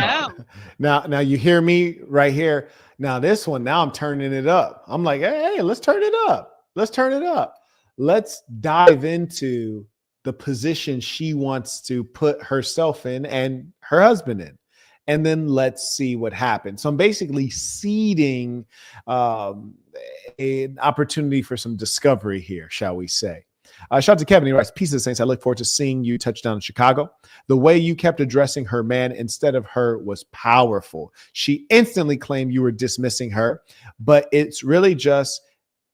No. Now you hear me right here. Now this one, now I'm turning it up. I'm like, hey, let's turn it up. Let's turn it up. Let's dive into the position she wants to put herself in and her husband in. And then let's see what happens. So I'm basically seeding an opportunity for some discovery here, shall we say. Shout out to Kevin. He writes, "Peace of the Saints. I look forward to seeing you touch down in Chicago. The way you kept addressing her man instead of her was powerful. She instantly claimed you were dismissing her, but it really just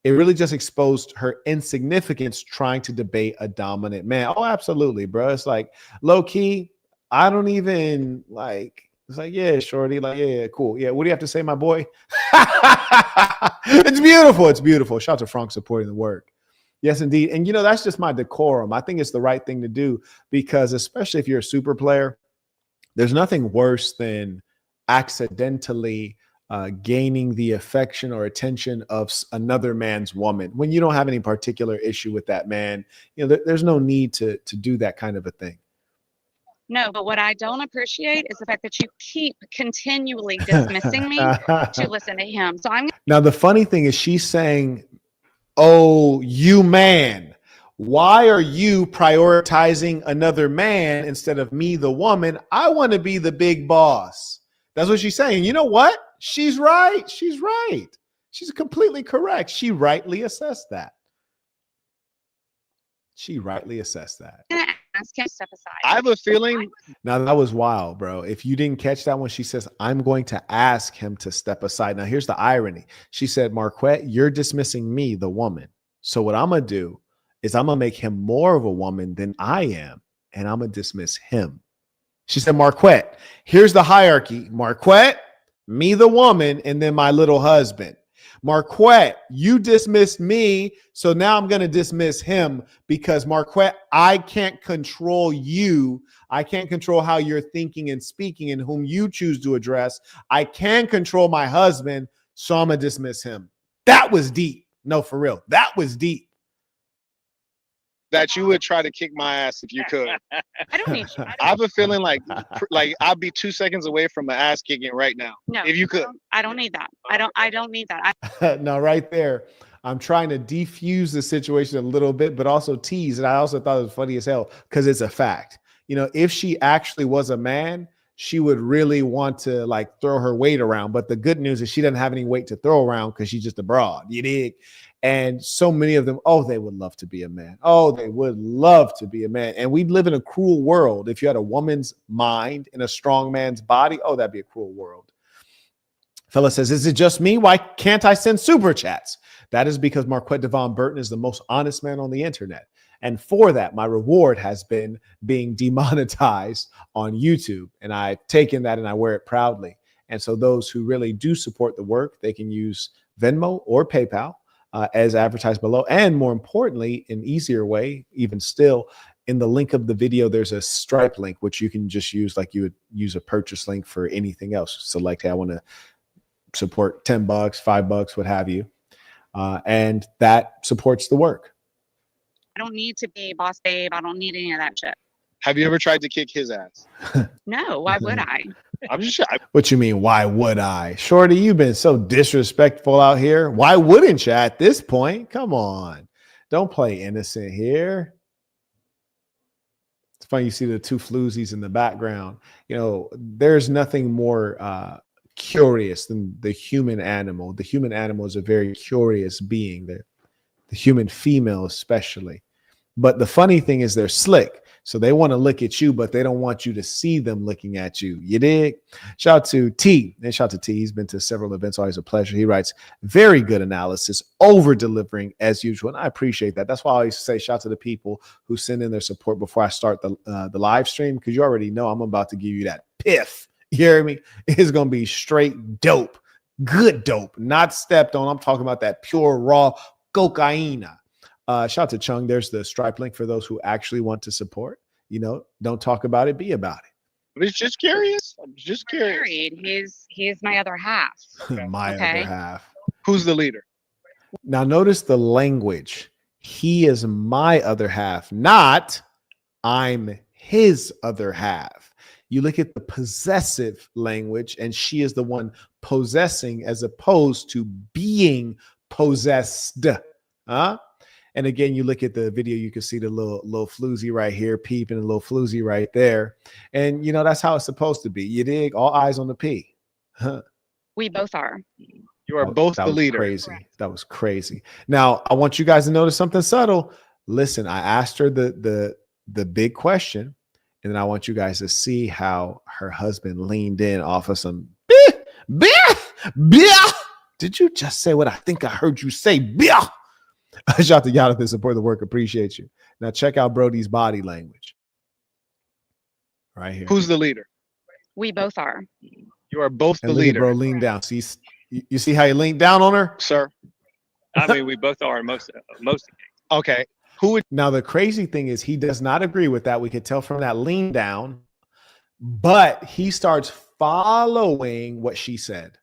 exposed her insignificance trying to debate a dominant man." Oh, absolutely, bro. It's like low key. I don't even like. It's like, yeah, shorty. Like, yeah, cool. Yeah, what do you have to say, my boy? It's beautiful. It's beautiful. Shout out to Frank supporting the work. Yes, indeed. And, that's just my decorum. I think it's the right thing to do because especially if you're a super player, there's nothing worse than accidentally gaining the affection or attention of another man's woman when you don't have any particular issue with that man. There's no need to do that kind of a thing. No, but what I don't appreciate is the fact that you keep continually dismissing me to listen to him. So now the funny thing is she's saying, "Oh, you man, why are you prioritizing another man instead of me, the woman? I want to be the big boss." That's what she's saying. You know what? She's right. She's right. She's completely correct. She rightly assessed that. I'm going to ask him to step aside. I have a feeling. Now that was wild, bro. If you didn't catch that one, she says, "I'm going to ask him to step aside." Now here's the irony. She said, "Marquette, you're dismissing me, the woman. So what I'm going to do is I'm going to make him more of a woman than I am, and I'm going to dismiss him." She said, "Marquette, here's the hierarchy. Marquette, me, the woman, and then my little husband. Marquette, you dismissed me, so now I'm going to dismiss him because Marquette, I can't control you. I can't control how you're thinking and speaking and whom you choose to address. I can control my husband, so I'm going to dismiss him." That was deep. No, for real. That was deep. That you would try to kick my ass if you could. I don't need you. I have a feeling like I'd be 2 seconds away from an ass kicking right now. No, if you could. I don't need that. I don't need that. No, right there. I'm trying to defuse the situation a little bit, but also tease. And I also thought it was funny as hell because it's a fact. If she actually was a man, she would really want to throw her weight around. But the good news is she doesn't have any weight to throw around because she's just a broad. You dig? And so many of them, they would love to be a man. Oh, they would love to be a man. And we live in a cruel world. If you had a woman's mind in a strong man's body, that'd be a cruel world. Fella says, "Is it just me? Why can't I send super chats?" That is because Marquette Devon Burton is the most honest man on the internet. And for that, my reward has been being demonetized on YouTube. And I've taken that and I wear it proudly. And so those who really do support the work, they can use Venmo or PayPal. As advertised below. And more importantly, an easier way, even still, in the link of the video, there's a Stripe link, which you can just use like you would use a purchase link for anything else. Select, hey, I want to support $10, $5, what have you. And that supports the work. I don't need to be boss babe. I don't need any of that shit. Have you ever tried to kick his ass? No, why would I? I'm just What you mean, why would I? Shorty, you've been so disrespectful out here. Why wouldn't you at this point? Come on. Don't play innocent here. It's funny you see the two floozies in the background. There's nothing more curious than the human animal. The human animal is a very curious being, the human female especially. But the funny thing is they're slick. So they want to look at you, but they don't want you to see them looking at you. You dig? Shout out to T. And shout out to T. He's been to several events. Always a pleasure. He writes, "Very good analysis, over delivering as usual." And I appreciate that. That's why I always say shout out to the people who send in their support before I start the live stream, because you already know I'm about to give you that piff. You hear me? It's going to be straight dope. Good dope. Not stepped on. I'm talking about that pure, raw cocaine. Shout out to Chung. There's the Stripe link for those who actually want to support. Don't talk about it, be about it. I'm just curious. I'm just curious. Married. He's my other half. My Okay. other half. Who's the leader? Now notice the language. He is my other half, not I'm his other half. You look at the possessive language, and she is the one possessing as opposed to being possessed. And again, you look at the video, you can see the little floozy right here, peep, and a little floozy right there. And you know, that's how it's supposed to be. You dig? All eyes on the P. Huh. We both are. You are both That the was leader. crazy. Correct. That was crazy. Now, I want you guys to notice something subtle. Listen, I asked her the big question, and then I want you guys to see how her husband leaned in off of some "Biah." Did you just say what I think I heard you say? "Biah." Shout out to y'all that support the work. Appreciate you. Now check out Brody's body language. Right here. Who's the leader? We both are. You are both And the look at leader, bro lean down. See, you see how he leaned down on her? sir. I mean, we both are in most Okay. Who would Now, the crazy thing is he does not agree with that. We could tell from that lean down, but he starts following what she said.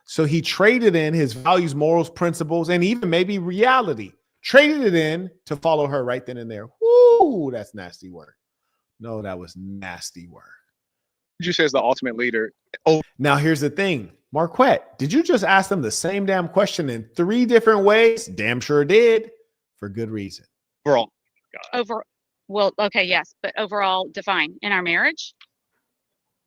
So he traded in his values, morals, principles, and even maybe reality. Traded it in to follow her right then and there. Woo, that's nasty work. No, that was nasty work. you say is the ultimate leader? Now, here's the thing. Marquette, did you just ask them the same damn question in 3 different ways? Damn sure did. For good reason. Overall, Well, okay, yes, but overall, define in our marriage.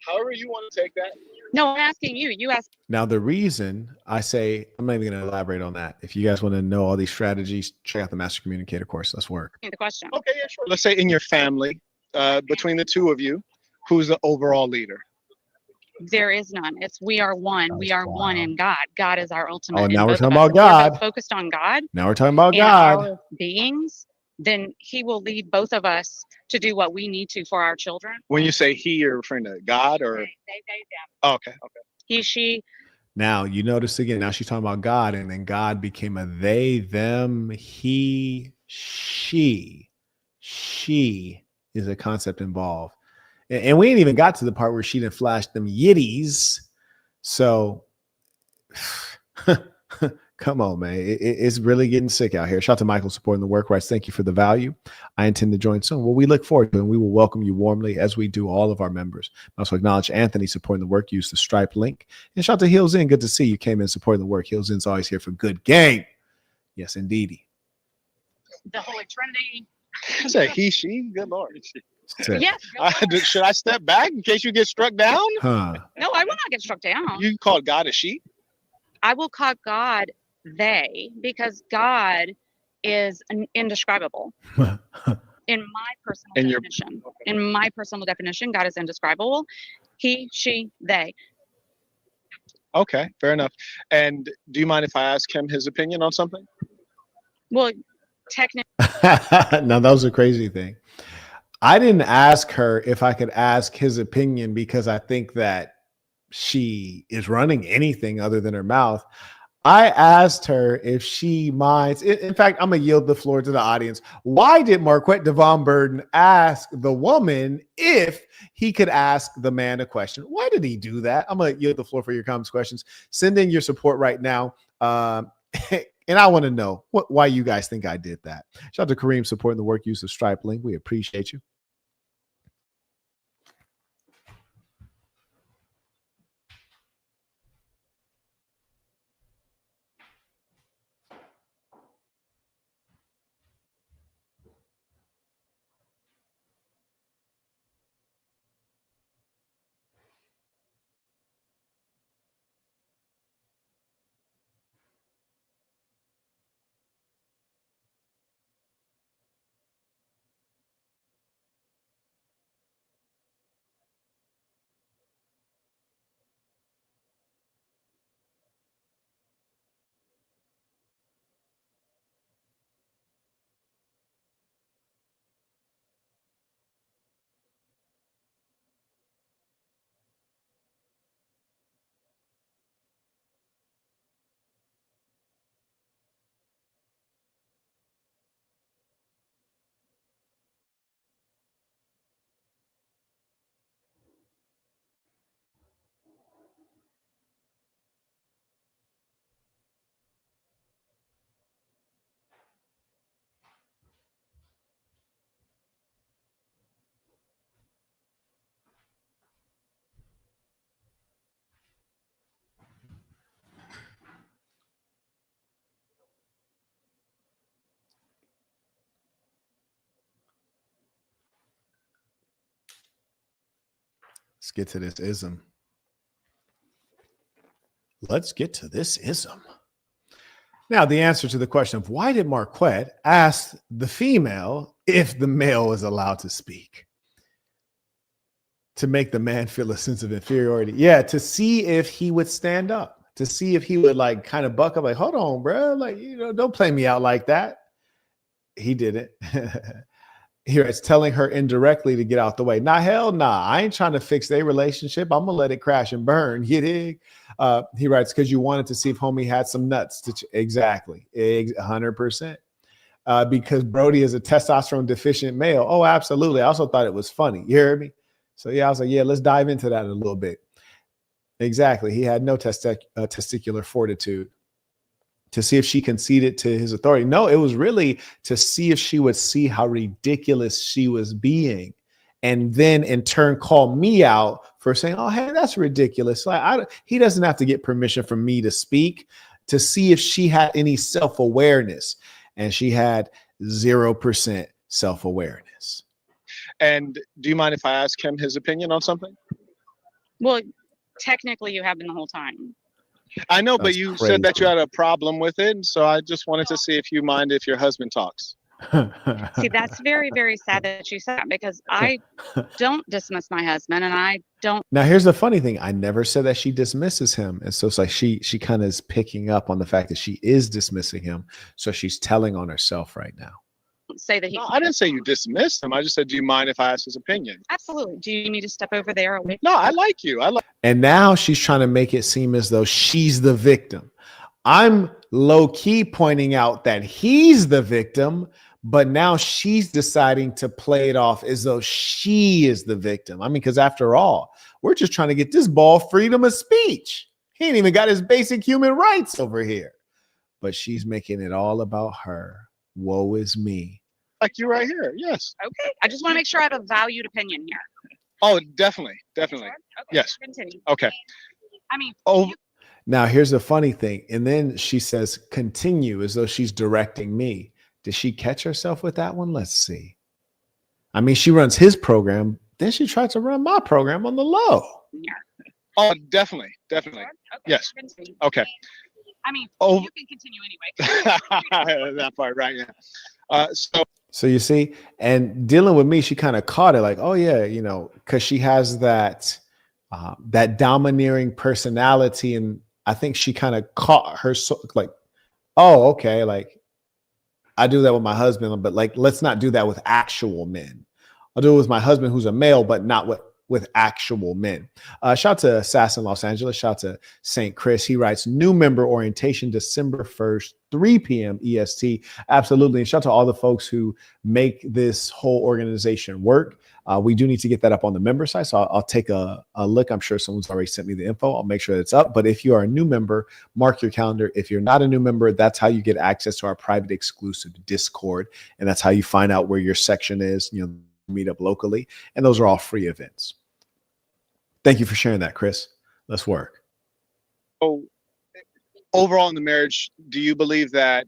however you want to take that. No, I'm asking you. You asked Now, the reason I say, I'm not even going to elaborate on that. If you guys want to know all these strategies, check out the Master Communicator course. Let's work. me the question. Okay, yeah, sure. Let's say in your family, between the two of you, who's the overall leader? There is none. It's we are one. That We was are one wild. in God. God is our ultimate. Oh, in now we're both talking of us. about If we're both God. focused on God Now we're talking about and God. our beings, then He will lead both of us to do what we need to for our children. When you say he, you're referring to God or? They, them. Oh, okay. He, she. Now, you notice again, now she's talking about God, and then God became a they, them, he, she. She is a concept involved. And we ain't even got to the part where she didn't flash them yitties. So come on, man. It's really getting sick out here. Shout out to Michael supporting the work rights. Thank you for the value. I intend to join soon. Well, we look forward to it, and we will welcome you warmly as we do all of our members. I also acknowledge Anthony supporting the work. Use the Stripe link. And shout out to Heels In. Good to see you came in supporting the work. Heels In's always here for good game. Yes, indeedy. The Holy Trinity. You say he, she? Good Lord. Sick. Yes. Should I step back in case you get struck down? Huh. No, I will not get struck down. You call God a she? I will call God they because God is indescribable. In my personal In your- definition, in my personal definition, God is indescribable. He, she, they. Okay, fair enough. And do you mind if I ask him his opinion on something? Well, technically, Now, that was a crazy thing. I didn't ask her if I could ask his opinion because I think that she is running anything other than her mouth. I asked her if she minds. In fact, I'm going to yield the floor to the audience. Why did Marquette Devon Burden ask the woman if he could ask the man a question? Why did he do that? I'm going to yield the floor for your comments, questions. Send in your support right now. And I want to know why you guys think I did that. Shout out to Kareem supporting the work use of Stripe link. We appreciate you. Let's get to this ism. Let's get to this ism. Now, the answer to the question of why did Marquette ask the female if the male was allowed to speak? To make the man feel a sense of inferiority. Yeah, to see if he would stand up, to see if he would like kind of buck up, like, hold on, bro. Like, don't play me out like that. He didn't. Here it's telling her indirectly to get out the way. Nah, hell nah. I ain't trying to fix their relationship. I'm gonna let it crash and burn. You dig? He writes, because you wanted to see if homie had some nuts. Exactly. 100%. Because Brody is a testosterone deficient male. Oh, absolutely. I also thought it was funny. You heard me? So yeah, I was like, yeah, let's dive into that a little bit. Exactly. He had no testicular fortitude. To see if she conceded to his authority. No, it was really to see if she would see how ridiculous she was being, and then in turn call me out for saying, "Oh, hey, that's ridiculous." Like he doesn't have to get permission from me to speak, to see if she had any self-awareness, and she had 0% self-awareness. And do you mind if I ask him his opinion on something? Well, technically, you have been the whole time. I know, but That's you crazy. said that you had a problem with it. So I just wanted to see if you mind if your husband talks. See, that's very, very sad that you said that, because I don't dismiss my husband, and I don't. Now, here's the funny thing. I never said that she dismisses him. And so it's like she kind of is picking up on the fact that she is dismissing him. So she's telling on herself right now. Say that he. No, I didn't say you dismissed him. I just said, do you mind if I ask his opinion? Absolutely. Do you need me to step over there? No, I like you. And now she's trying to make it seem as though she's the victim. I'm low key pointing out that he's the victim, but now she's deciding to play it off as though she is the victim. I mean, because after all, we're just trying to get this ball freedom of speech. He ain't even got his basic human rights over here. But she's making it all about her. Woe is me. Like you right here. Yes. Okay. I just want to make sure I have a valued opinion here. Oh, definitely. Definitely. Okay. Yes. Continue. Okay. I mean, Oh, Now, here's the funny thing. And then she says, continue, as though she's directing me. Did she catch herself with that one? Let's see. I mean, she runs his program. Then she tried to run my program on the low. yeah. oh, definitely. Definitely. Okay. Yes. Continue. Okay. I mean, Oh. you can continue anyway. That part, right? Yeah. So you see, and dealing with me, she kind of caught it like, oh yeah, because she has that domineering personality, and I think she kind of caught her like, oh, okay, like I do that with my husband, but like let's not do that with actual men. I'll do it with my husband who's a male, but not with actual men. Shout out to Assassin Los Angeles. Shout out to St. Chris. He writes, new member orientation December 1st, 3 p.m. EST. Absolutely. And shout out to all the folks who make this whole organization work. We do need to get that up on the member site. So I'll take a look. I'm sure someone's already sent me the info. I'll make sure that it's up. But if you are a new member, mark your calendar. If you're not a new member, that's how you get access to our private exclusive Discord. And that's how you find out where your section is, meet up locally, and those are all free events. Thank you for sharing that, Chris. Let's work. So overall in the marriage, do you believe that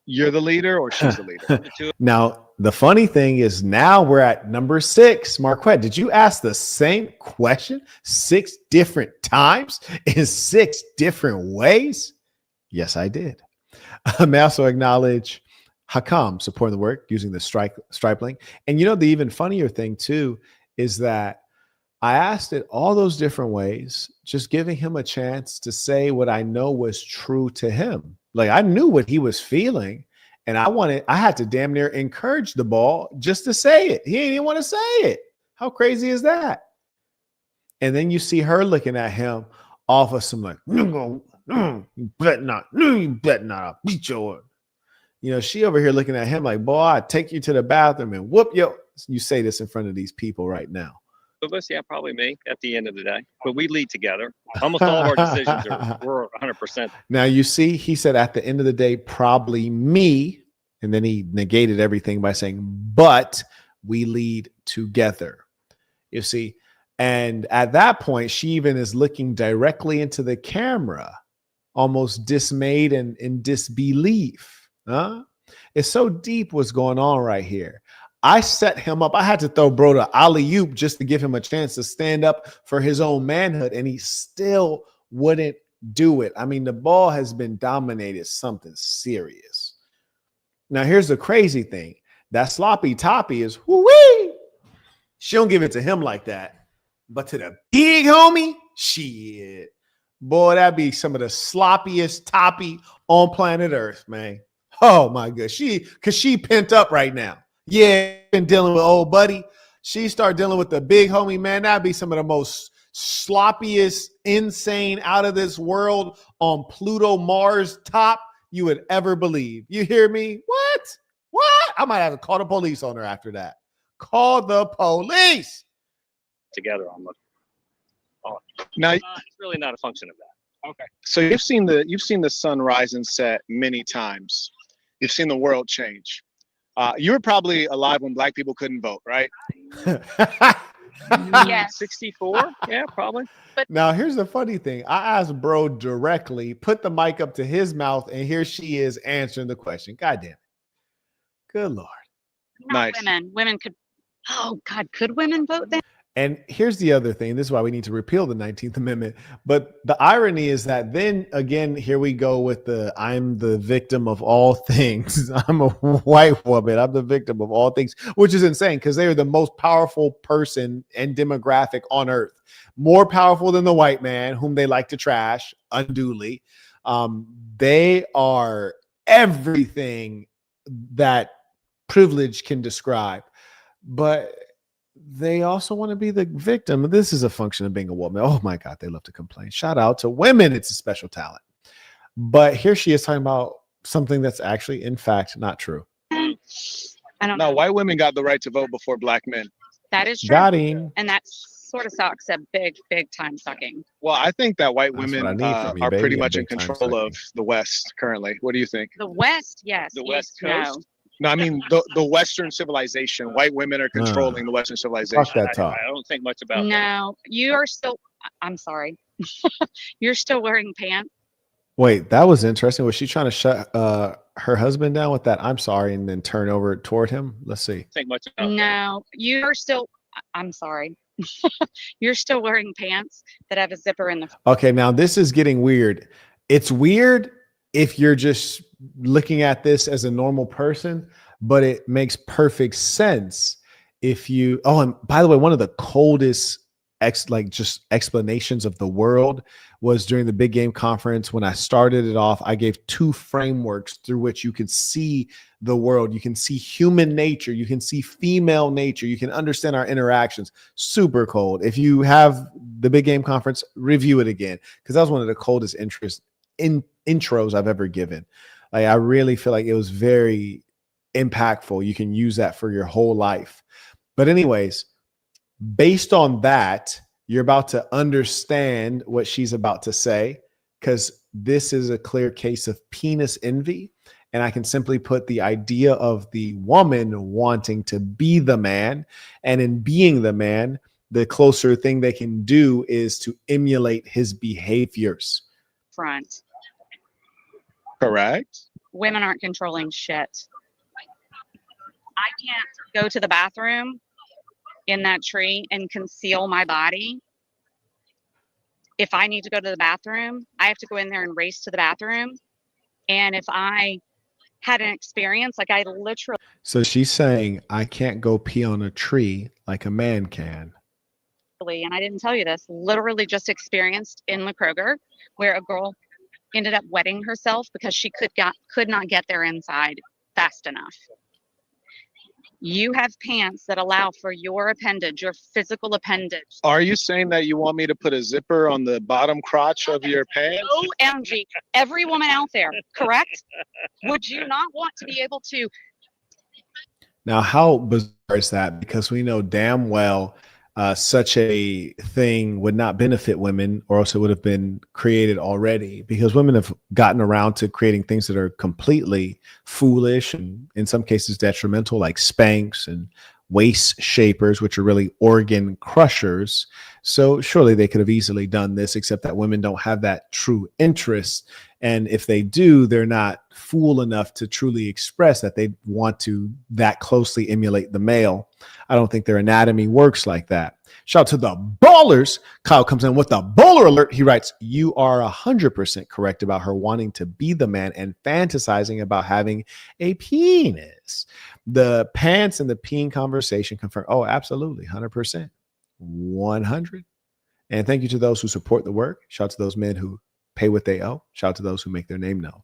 you're the leader or she's the leader? Now, the funny thing is now we're at number 6. Marquette, did you ask the same question 6 different times in 6 different ways? Yes, I did. I may also acknowledge Hakam supporting the work using the Stripe link. And the even funnier thing too is that I asked it all those different ways, just giving him a chance to say what I know was true to him. Like I knew what he was feeling, and I had to damn near encourage the ball just to say it. He didn't even want to say it. How crazy is that? And then you see her looking at him off of some like, you better not, I'll beat your. She over here looking at him like, boy, I'd take you to the bathroom and whoop yo. You say this in front of these people right now. Of us, yeah, probably me at the end of the day. But we lead together. Almost all of our decisions we're 100%. Now, you see, he said at the end of the day, probably me. And then he negated everything by saying, but we lead together. You see, and at that point, she even is looking directly into the camera, almost dismayed and in disbelief. It's so deep what's going on right here. I set him up. I had to throw bro to alley-oop just to give him a chance to stand up for his own manhood, and he still wouldn't do it. I mean, the ball has been dominated something serious. Now, here's the crazy thing. That sloppy toppy is whoo-wee. She don't give it to him like that. But to the big homie, shit. Boy, that'd be some of the sloppiest toppy on planet Earth, man. Oh my God. Cause she pent up right now. Yeah, been dealing with old buddy. She start dealing with the big homie, man. That'd be some of the most sloppiest, insane, out of this world on Pluto, Mars top you would ever believe. You hear me? What? I might have to call the police on her after that. Call the police. Together on the. Now, It's really not a function of that. okay. So you've seen the sun rise and set many times. You've seen the world change. You were probably alive when black people couldn't vote, right? Yes. 64? Yeah, probably. Now, here's the funny thing. I asked bro directly, put the mic up to his mouth, and here she is answering the question. God damn it. Good Lord. Not Nice. women. Women could. Oh God, could women vote then? And here's the other thing. This is why we need to repeal the 19th Amendment. But the irony is that then again, here we go with I'm the victim of all things. I'm a white woman. I'm the victim of all things, which is insane because they are the most powerful person and demographic on earth. More powerful than the white man, whom they like to trash unduly. They are everything that privilege can describe. But they also want to be the victim. This is a function of being a woman. Oh my God, they love to complain. Shout out to women. It's a special talent. But here she is talking about something that's actually, in fact, not true. I don't No, know. white women got the right to vote before black men. That is true. Got him. And that sort of sucks a big time sucking. Well, I think that white That's women what I need from you, are baby, pretty a much in big time control of sucking. the West currently. What do you think? The West, yes. The East, West no. Coast? No, I mean the Western civilization. White women are controlling the Western civilization. Fuck that talk. I don't think much about that. No, you are still. I'm sorry. You're still wearing pants. Wait, that was interesting. Was she trying to shut her husband down with that? I'm sorry, and then turn over toward him? Let's see. Think much about that. No, you are still. I'm sorry. You're still wearing pants that have a zipper in the. Okay, now this is getting weird. It's weird if you're just looking at this as a normal person, but it makes perfect sense if you. Oh, and by the way, one of the coldest just explanations of the world was during the big game conference. When I started it off, I gave 2 frameworks through which you could see the world. You can see human nature. You can see female nature. You can understand our interactions. Super cold. If you have the big game conference, review it again, because that was one of the coldest intros I've ever given. Like, I really feel like it was very impactful. You can use that for your whole life. But anyways, based on that, you're about to understand what she's about to say, because this is a clear case of penis envy. And I can simply put the idea of the woman wanting to be the man, and in being the man, the closer thing they can do is to emulate his behaviors. Front. Correct. Women aren't controlling shit. I can't go to the bathroom in that tree and conceal my body. If I need to go to the bathroom, I have to go in there and race to the bathroom. And if I had an experience, like I literally. So she's saying, I can't go pee on a tree like a man can. And I didn't tell you this, literally just experienced in the Kroger where a girl ended up wetting herself because she could not get there inside fast enough. You have pants that allow for your appendage, your physical appendage. Are you saying that you want me to put a zipper on the bottom crotch of your pants? OMG, every woman out there, correct? Would you not want to be able to? Now, how bizarre is that? Because we know damn well such a thing would not benefit women, or else it would have been created already, because women have gotten around to creating things that are completely foolish and in some cases detrimental, like Spanx and waist shapers, which are really organ crushers. So surely they could have easily done this, except that women don't have that true interest. And if they do, they're not fool enough to truly express that they want to that closely emulate the male. I don't think their anatomy works like that. Shout out to the ballers. Kyle comes in with the baller alert. He writes, you are 100% correct about her wanting to be the man and fantasizing about having a penis. The pants and the peen conversation confirm. Oh, absolutely. 100%. 100. And thank you to those who support the work. Shout out to those men who pay what they owe. Shout out to those who make their name known.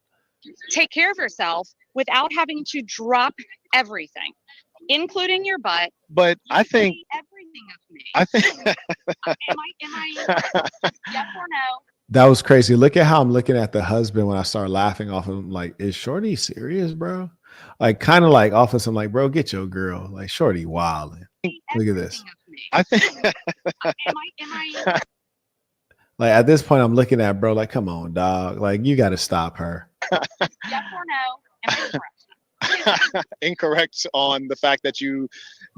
Take care of yourself without having to drop everything, including your butt. But I think Everything of me. I think Am I yes or no? That was crazy. Look at how I'm looking at the husband when I start laughing off of him. Like, is Shorty serious, bro? Like, kind of like off of some, like, bro, get your girl. Like, Shorty wilding. Look at this. I think Am I Like, at this point, I'm looking at bro, like, come on, dog. Like, you got to stop her. yes or no? Am I correct? incorrect on the fact that you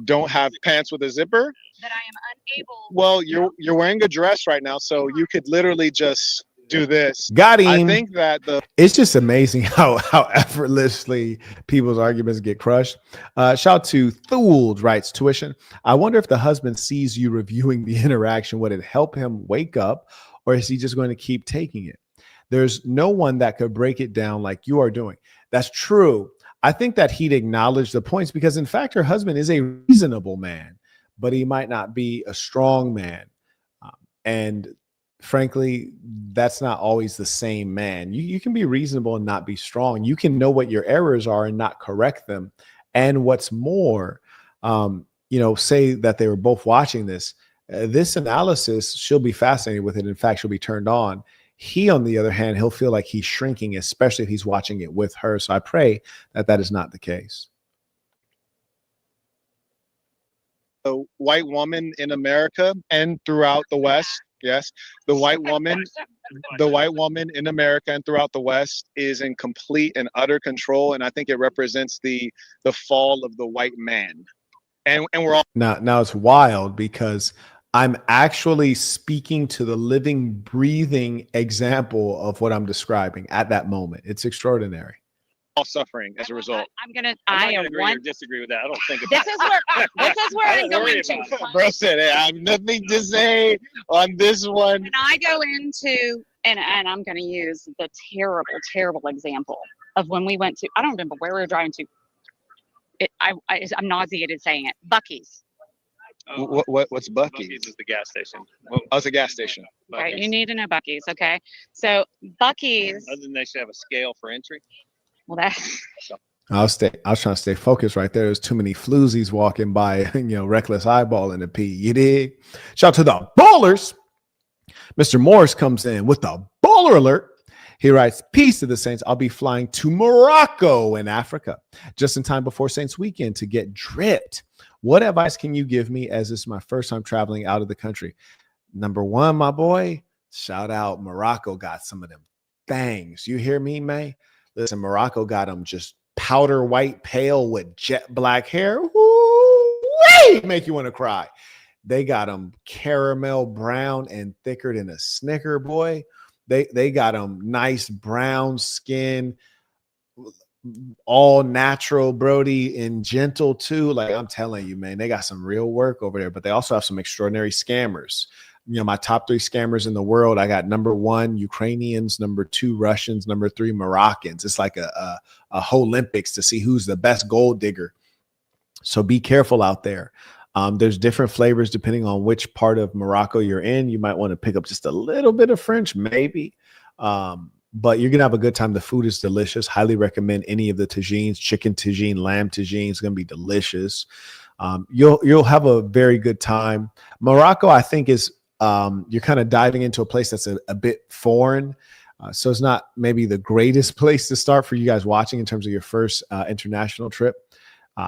don't have pants with a zipper. That I am unable. Well, you're wearing a dress right now, so you could literally just do this. Got him. I think that It's just amazing how effortlessly people's arguments get crushed. Shout out to Thuld writes tuition. I wonder if the husband sees you reviewing the interaction, would it help him wake up, or is he just going to keep taking it? There's no one that could break it down like you are doing. That's true. I think that he'd acknowledge the points because, in fact, her husband is a reasonable man, but he might not be a strong man. And frankly, that's not always the same man. You can be reasonable and not be strong. You can know what your errors are and not correct them. And what's more, say that they were both watching this. This analysis, she'll be fascinated with it. In fact, she'll be turned on. He, on the other hand, he'll feel like he's shrinking, especially if he's watching it with her. So I pray that that is not the case. the white woman in America and throughout the West, yes, the white woman in America and throughout the West is in complete and utter control, and I think it represents the fall of the white man. And we're all Now it's wild because I'm actually speaking to the living, breathing example of what I'm describing at that moment. It's extraordinary. suffering as a result. I am agree or disagree with that. I don't think This is where I'm Don't worry going to. about Bro said, hey, I have nothing to say on this one. When I go into, and I'm going to use the terrible example of when we went to, I don't remember where we were driving to. I'm nauseated saying it. Buc-ee's. What's Buc-ee's? Buc-ee's is the gas station. Oh, it's a gas station. Right, you need to know Buc-ee's. Okay, so Buc-ee's. Other than they should have a scale for entry. Well, that. I was trying to stay focused right there. There's too many floozies walking by, reckless eyeball in the P. You dig? Shout out to the ballers. Mr. Morris comes in with the baller alert. He writes, peace to the Saints. I'll be flying to Morocco in Africa just in time before Saints weekend to get dripped. What advice can you give me as this is my first time traveling out of the country? Number one, my boy, shout out Morocco got some of them things. You hear me, May? Listen, Morocco got them just powder white, pale with jet black hair. Woo-wee! Make you want to cry. They got them caramel brown and thicker than a Snicker, boy. They got them nice brown skin, all natural, Brody, and gentle too. Like I'm telling you, man, they got some real work over there, but they also have some extraordinary scammers. My top 3 scammers in the world, I got number 1, Ukrainians, number 2, Russians, number 3, Moroccans. It's like a whole Olympics to see who's the best gold digger. So be careful out there. There's different flavors depending on which part of Morocco you're in. You might want to pick up just a little bit of French, maybe. But you're going to have a good time. The food is delicious. Highly recommend any of the tagines, chicken tagine, lamb tagine. It's going to be delicious. You'll have a very good time. Morocco, I think, is you're kind of diving into a place that's a bit foreign. So it's not maybe the greatest place to start for you guys watching in terms of your first international trip.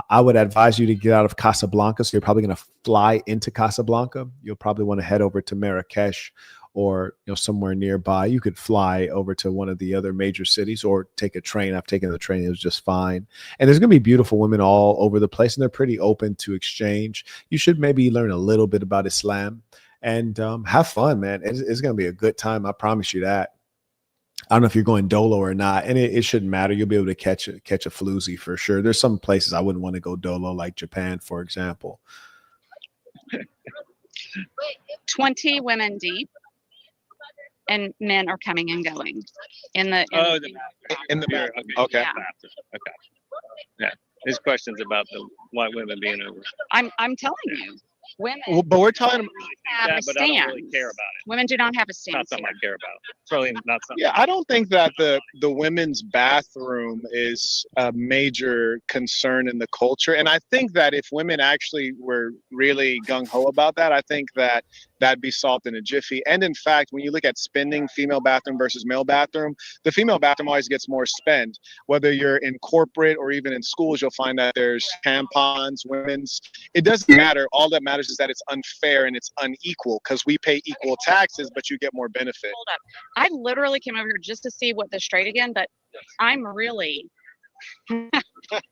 I would advise you to get out of Casablanca. So you're probably going to fly into Casablanca. You'll probably want to head over to Marrakesh or somewhere nearby. You could fly over to one of the other major cities or take a train. I've taken the train; it was just fine. And there's going to be beautiful women all over the place, and they're pretty open to exchange. You should maybe learn a little bit about Islam and have fun, man. It's going to be a good time. I promise you that. I don't know if you're going dolo or not, and it shouldn't matter. You'll be able to catch a floozy for sure. There's some places I wouldn't want to go dolo, like Japan, for example. 20 women deep, and men are coming and going in the back. Okay. Yeah. Okay. Yeah. His question's about the white women being over. I'm telling you, women. Well, but we're talking. Have a But I don't stance. really care about it. Women do not have a It's not stance something here. I care about. It's really not something. Yeah, I don't think that the women's bathroom is a major concern in the culture. And I think that if women actually were really gung-ho about that, I think that that'd be solved in a jiffy. And in fact, when you look at spending female bathroom versus male bathroom, the female bathroom always gets more spend. Whether you're in corporate or even in schools, you'll find that there's tampons, women's. It doesn't matter. All that matters is that it's unfair and it's unequal because we pay equal taxes, but you get more benefit. Hold up. I literally came over here just to see what the straight again, but I'm really.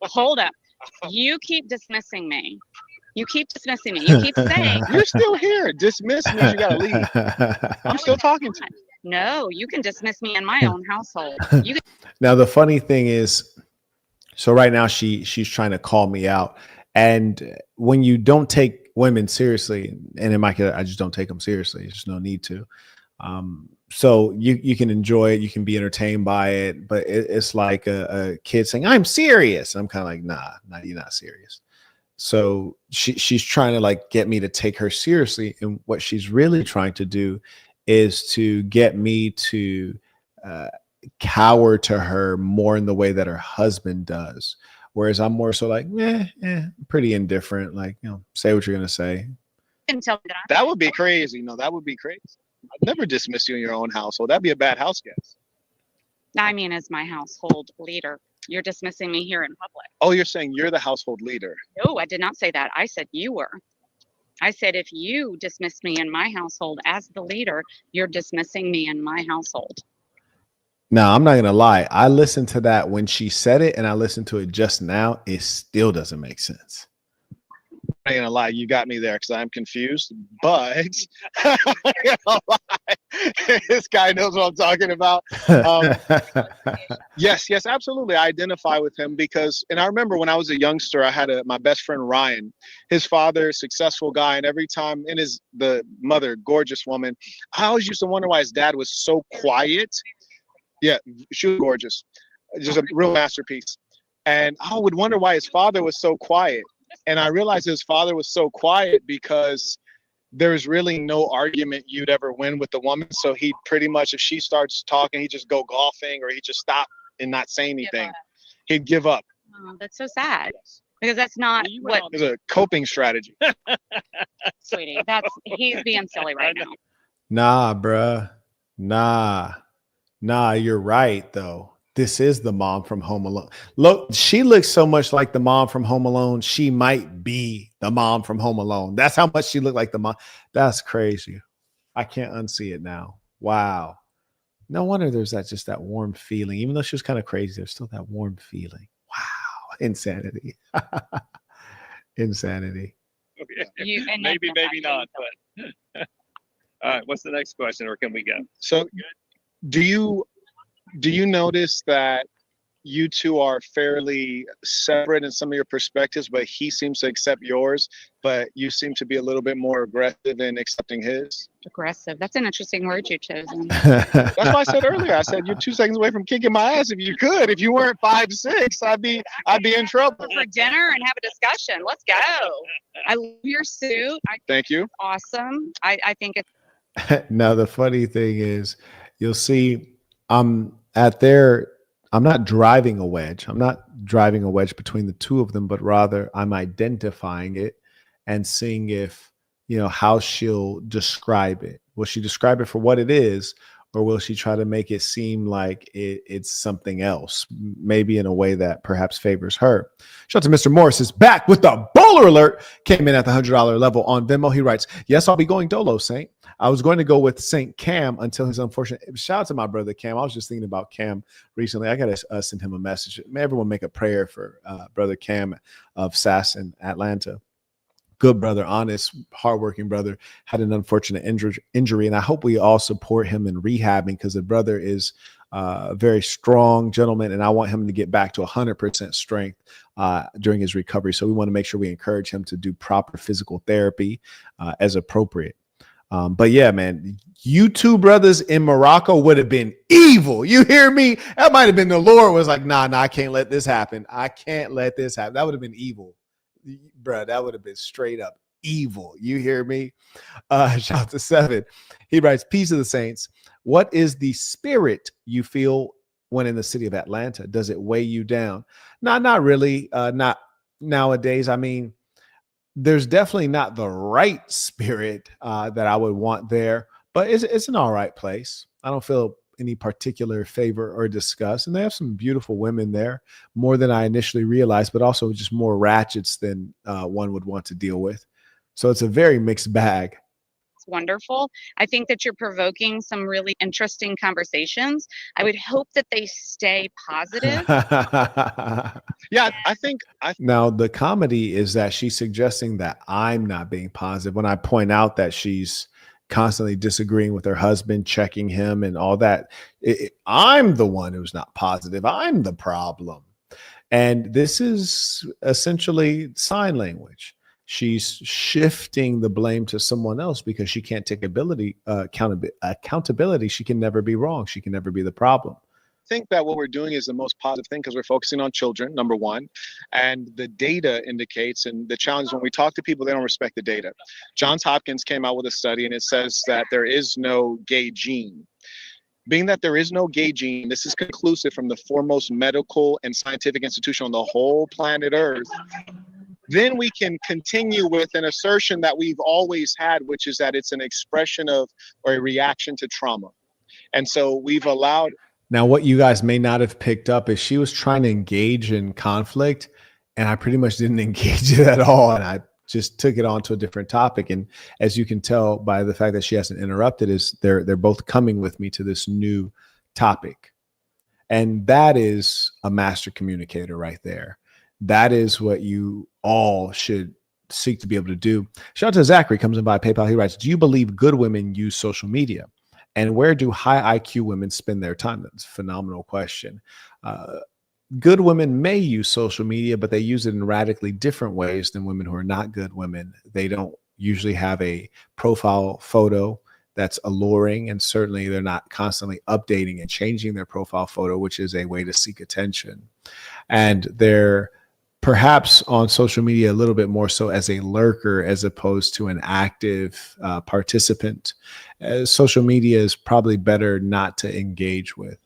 Hold up. You keep dismissing me. You keep dismissing me. You keep saying. You're still here. Dismiss means you gotta leave. I'm still talking to you. No, you can dismiss me in my own household. You can Now the funny thing is, so right now she's trying to call me out, and when you don't take women seriously, and in my case, I just don't take them seriously. There's just no need to. So you can enjoy it, you can be entertained by it, but it's like a kid saying, "I'm serious." I'm kind of like, nah, you're not serious. So she's trying to like get me to take her seriously, and what she's really trying to do is to get me to cower to her more in the way that her husband does. Whereas I'm more so like, pretty indifferent. Like, say what you're gonna say. tell me that That would be crazy. No, that would be crazy. I'd never dismiss you in your own household. That'd be a bad house guest. I mean, as my household leader, you're dismissing me here in public. Oh, you're saying you're the household leader. No, I did not say that. I said you were. I said if you dismiss me in my household as the leader, you're dismissing me in my household. Now, I'm not gonna lie. I listened to that when she said it, and I listened to it just now. It still doesn't make sense. I ain't gonna lie, you got me there because I'm confused. But I'm not gonna lie. This guy knows what I'm talking about. Yes, absolutely. I identify with him because, and I remember when I was a youngster, I had my best friend Ryan. His father, successful guy, and every time, and the mother, gorgeous woman. I always used to wonder why his dad was so quiet. Yeah, she was gorgeous, just a real masterpiece. And I would wonder why his father was so quiet. And I realized his father was so quiet because there's really no argument you'd ever win with the woman. So he pretty much, if she starts talking, he'd just go golfing or he'd just stop and not say anything. He'd give up. Oh, that's so sad because that's not what. It's a coping strategy. Sweetie, he's being silly right now. Nah, bruh. Nah, you're right, though. This is the mom from Home Alone. Look, she looks so much like the mom from Home Alone. She might be the mom from Home Alone. That's how much she looked like the mom. That's crazy. I can't unsee it now. Wow. No wonder there's just that warm feeling. Even though she was kind of crazy, there's still that warm feeling. Wow. Insanity. Insanity. Maybe not. But all right. What's the next question, or can we go? So do you notice that you two are fairly separate in some of your perspectives, but he seems to accept yours, but you seem to be a little bit more aggressive in accepting his? Aggressive. That's an interesting word you've chosen. That's why I said earlier. I said you're 2 seconds away from kicking my ass if you could. If you weren't 5'6", I'd be in trouble. For dinner and have a discussion. Let's go. I love your suit. Thank you. Awesome. I think it's Now, the funny thing is, you'll see I'm not driving a wedge. I'm not driving a wedge between the two of them, but rather I'm identifying it and seeing if, how she'll describe it. Will she describe it for what it is, or will she try to make it seem like it's something else, maybe in a way that perhaps favors her? Shout out to Mr. Morris is back with the bowler alert. Came in at the $100 level on Venmo. He writes, "Yes, I'll be going dolo, Saint. I was going to go with Saint Cam until his unfortunate. Shout out to my brother Cam. I was just thinking about Cam recently. I gotta send him a message. May everyone make a prayer for brother Cam of SAS in Atlanta. Good brother, honest, hardworking brother, had an unfortunate injury, and I hope we all support him in rehabbing because the brother is a very strong gentleman, and I want him to get back to 100% strength during his recovery. So we want to make sure we encourage him to do proper physical therapy as appropriate. But yeah, man, you two brothers in Morocco would have been evil. You hear me? That might have been the Lord was like, nah, I can't let this happen. I can't let this happen. That would have been evil. Bro, that would have been straight up evil. You hear me? Shout out to 7. He writes, peace of the saints. What is the spirit you feel when in the city of Atlanta? Does it weigh you down? Not really. Not nowadays. I mean, there's definitely not the right spirit that I would want there, but it's an all right place. I don't feel any particular favor or disgust. And they have some beautiful women there, more than I initially realized, but also just more ratchets than one would want to deal with. So it's a very mixed bag. It's wonderful. I think that you're provoking some really interesting conversations. I would hope that they stay positive. Yeah, I think Now, the comedy is that she's suggesting that I'm not being positive when I point out that she's constantly disagreeing with her husband, checking him and all that. I'm the one who's not positive. I'm the problem. And this is essentially sign language. She's shifting the blame to someone else because she can't take accountability. She can never be wrong. She can never be the problem. think that what we're doing is the most positive thing because we're focusing on children, number one, and the data indicates, and the challenge is when we talk to people, they don't respect the data. Johns Hopkins came out with a study and it says that there is no gay gene. Being that there is no gay gene, this is conclusive from the foremost medical and scientific institution on the whole planet Earth. Then we can continue with an assertion that we've always had, which is that it's an expression of or a reaction to trauma. And so we've allowed. Now, what you guys may not have picked up is she was trying to engage in conflict, and I pretty much didn't engage it at all. And I just took it on to a different topic. And as you can tell by the fact that she hasn't interrupted, is they're both coming with me to this new topic. And that is a master communicator right there. That is what you all should seek to be able to do. Shout out to Zachary, comes in by PayPal. He writes, do you believe good women use social media? And where do high IQ women spend their time? That's a phenomenal question. Good women may use social media, but they use it in radically different ways than women who are not good women. They don't usually have a profile photo that's alluring, and certainly they're not constantly updating and changing their profile photo, which is a way to seek attention. And they're perhaps on social media a little bit more so as a lurker as opposed to an active participant. Social media is probably better not to engage with.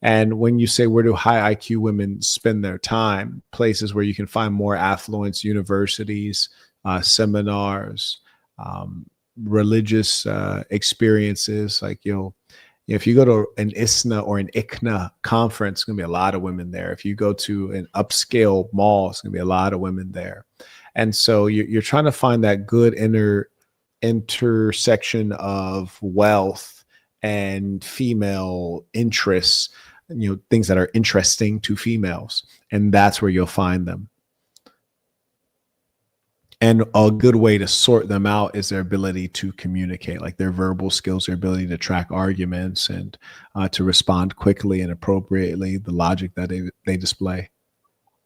And when you say, where do high IQ women spend their time? Places where you can find more affluence, universities, seminars, religious experiences. Like, if you go to an ISNA or an ICNA conference, it's going to be a lot of women there. If you go to an upscale mall, it's going to be a lot of women there. And so you're trying to find that good intersection of wealth and female interests, things that are interesting to females. And that's where you'll find them. And a good way to sort them out is their ability to communicate, like their verbal skills, their ability to track arguments and to respond quickly and appropriately, the logic that they display.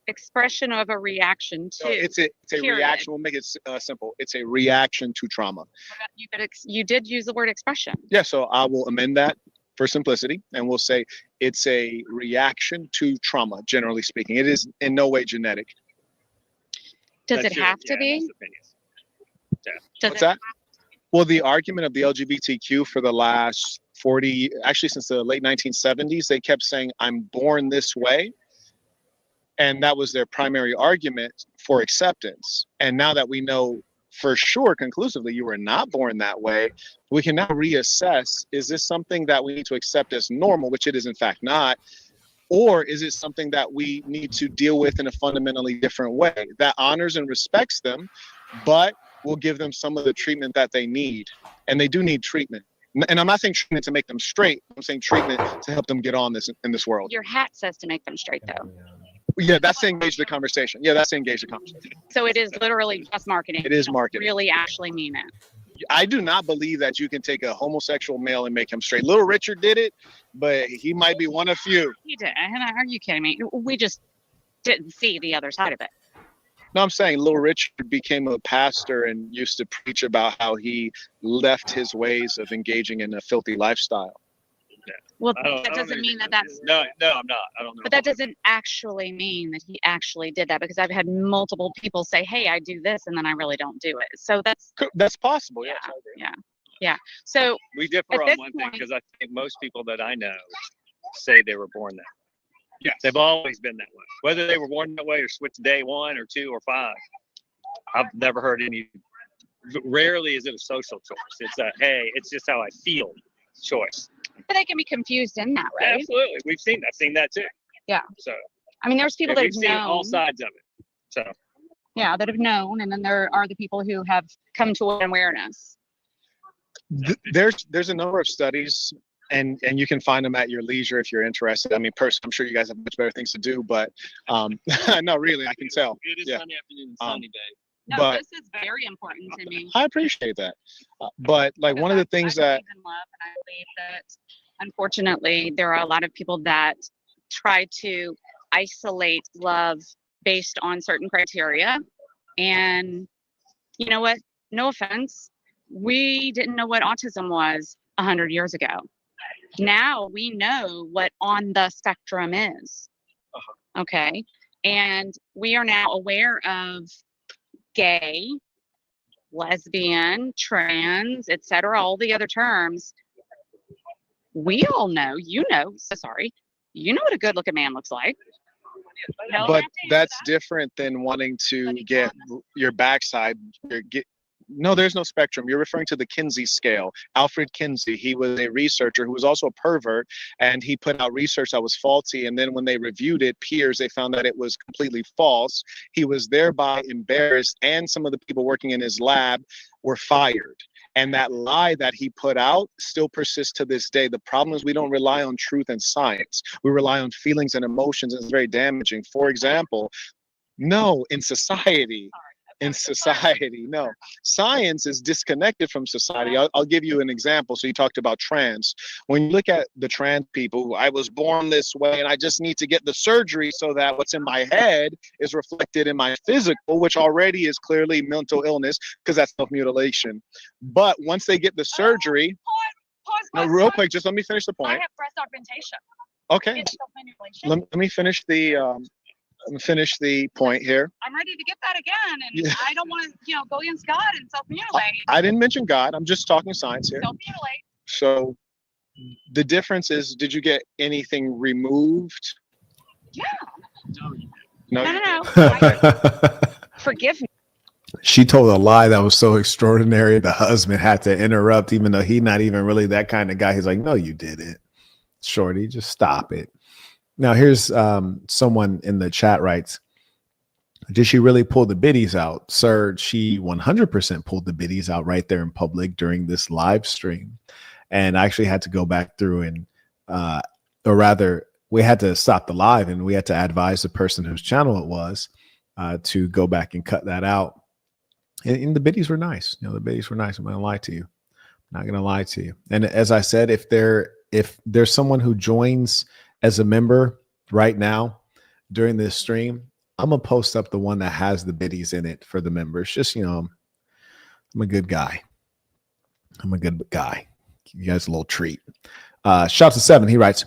Expression of a reaction to. So it's a reaction. We'll make it simple. It's a reaction to trauma. You did use the word expression. Yeah, so I will amend that for simplicity, and we'll say it's a reaction to trauma, generally speaking. It is in no way genetic. Does it have to be? What's that? Well, the argument of the LGBTQ for the last 40, actually since the late 1970s, they kept saying, I'm born this way. And that was their primary argument for acceptance. And now that we know for sure, conclusively, you were not born that way, we can now reassess, is this something that we need to accept as normal, which it is in fact not, or is it something that we need to deal with in a fundamentally different way that honors and respects them, but we'll give them some of the treatment that they need, and they do need treatment. And I'm not saying treatment to make them straight. I'm saying treatment to help them get on this in this world. Your hat says to make them straight, though. Yeah, that's to engage the conversation. Yeah, that's to engage the conversation. So it is literally just marketing. It is You don't marketing. Really, actually mean it. I do not believe that you can take a homosexual male and make him straight. Little Richard did it, but he might be one of few. You did. Are you kidding me? We just didn't see the other side of it. No, I'm saying Little Richard became a pastor and used to preach about how he left his ways of engaging in a filthy lifestyle. Well, I don't that know doesn't mean that anything. that's. No, I'm not. I don't know. But that doesn't actually mean that he actually did that, because I've had multiple people say, "Hey, I do this," and then I really don't do it. So That's possible. yeah, Yes, I agree. yeah. So We differ At on this one thing point- because I think most people that I know say they were born that way. Yes. They've always been that way. Whether they were born that way or switched day 1 or 2 or 5, I've never heard any. Rarely is it a social choice. It's a hey, it's just how I feel choice. but they can be confused in that, right? Absolutely, I've seen that too. Yeah. So I mean, there's people that we've have seen known. all sides of it. So Yeah, that have known, and then there are the people who have come to an awareness. There's a number of studies, and you can find them at your leisure if you're interested. I mean, personally, I'm sure you guys have much better things to do, but no, really, I can tell. it is Yeah. Sunday afternoon and Um, sunny day. No, But- this is very important to me. I appreciate that, but like one of the things I that believe in love, and I believe that unfortunately there are a lot of people that try to isolate love based on certain criteria. And you know what? No offense, we didn't know what autism was 100 years ago. Now we know what on the spectrum is. Okay, and we are now aware of gay, lesbian, trans, etc., all the other terms. We all know, you know what a good looking man looks like. No, but I can't that's do different than wanting to But he get your backside. No, there's no spectrum. You're referring to the Kinsey scale. Alfred Kinsey, he was a researcher who was also a pervert, and he put out research that was faulty. And then when they reviewed it, peers, they found that it was completely false. He was thereby embarrassed, and some of the people working in his lab were fired. And that lie that he put out still persists to this day. The problem is we don't rely on truth and science. We rely on feelings and emotions, and it's very damaging. For example, no, in society, no. Science is disconnected from society. I'll give you an example. So you talked about trans. When you look at the trans people, I was born this way and I just need to get the surgery so that what's in my head is reflected in my physical, which already is clearly mental illness because that's self-mutilation. But once they get the surgery, no, real quick, just let me finish the I point. have breast augmentation. Okay, It's self-manipulation. let me finish the point here. I'm ready to get that again, and Yeah. I don't want to, go against God and self-mutilate. I didn't mention God. I'm just talking science here. Self-mutilate. So the difference is, did you get anything removed? Yeah. No. No. Forgive me. She told a lie that was so extraordinary. The husband had to interrupt, even though he's not even really that kind of guy. He's like, no, you didn't. Shorty, just stop it. Now, here's someone in the chat writes, did she really pull the biddies out? Sir, she 100% pulled the biddies out right there in public during this live stream. And I actually had to go back through and, or rather, we had to stop the live and we had to advise the person whose channel it was to go back and cut that out. And the biddies were nice. The biddies were nice. I'm not gonna lie to you. I'm not gonna lie to you. And as I said, if there's someone who joins as a member right now during this stream, I'm gonna post up the one that has the biddies in it for the members. Just I'm a good guy. I'm a good guy. Give you guys a little treat. Shout to 7. He writes,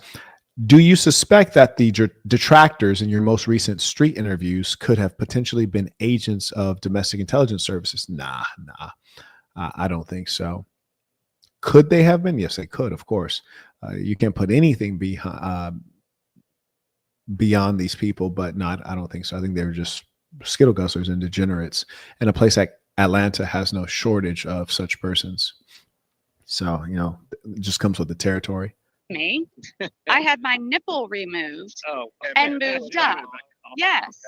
do you suspect that the detractors in your most recent street interviews could have potentially been agents of domestic intelligence services? Nah. I don't think so. Could they have been? Yes, they could, of course. You can't put anything beyond these people, but I don't think so. I think they were just skittle guzzlers and degenerates. And a place like Atlanta has no shortage of such persons. So, it just comes with the territory. Me. I had my nipple removed. Oh, And moved up. Yes.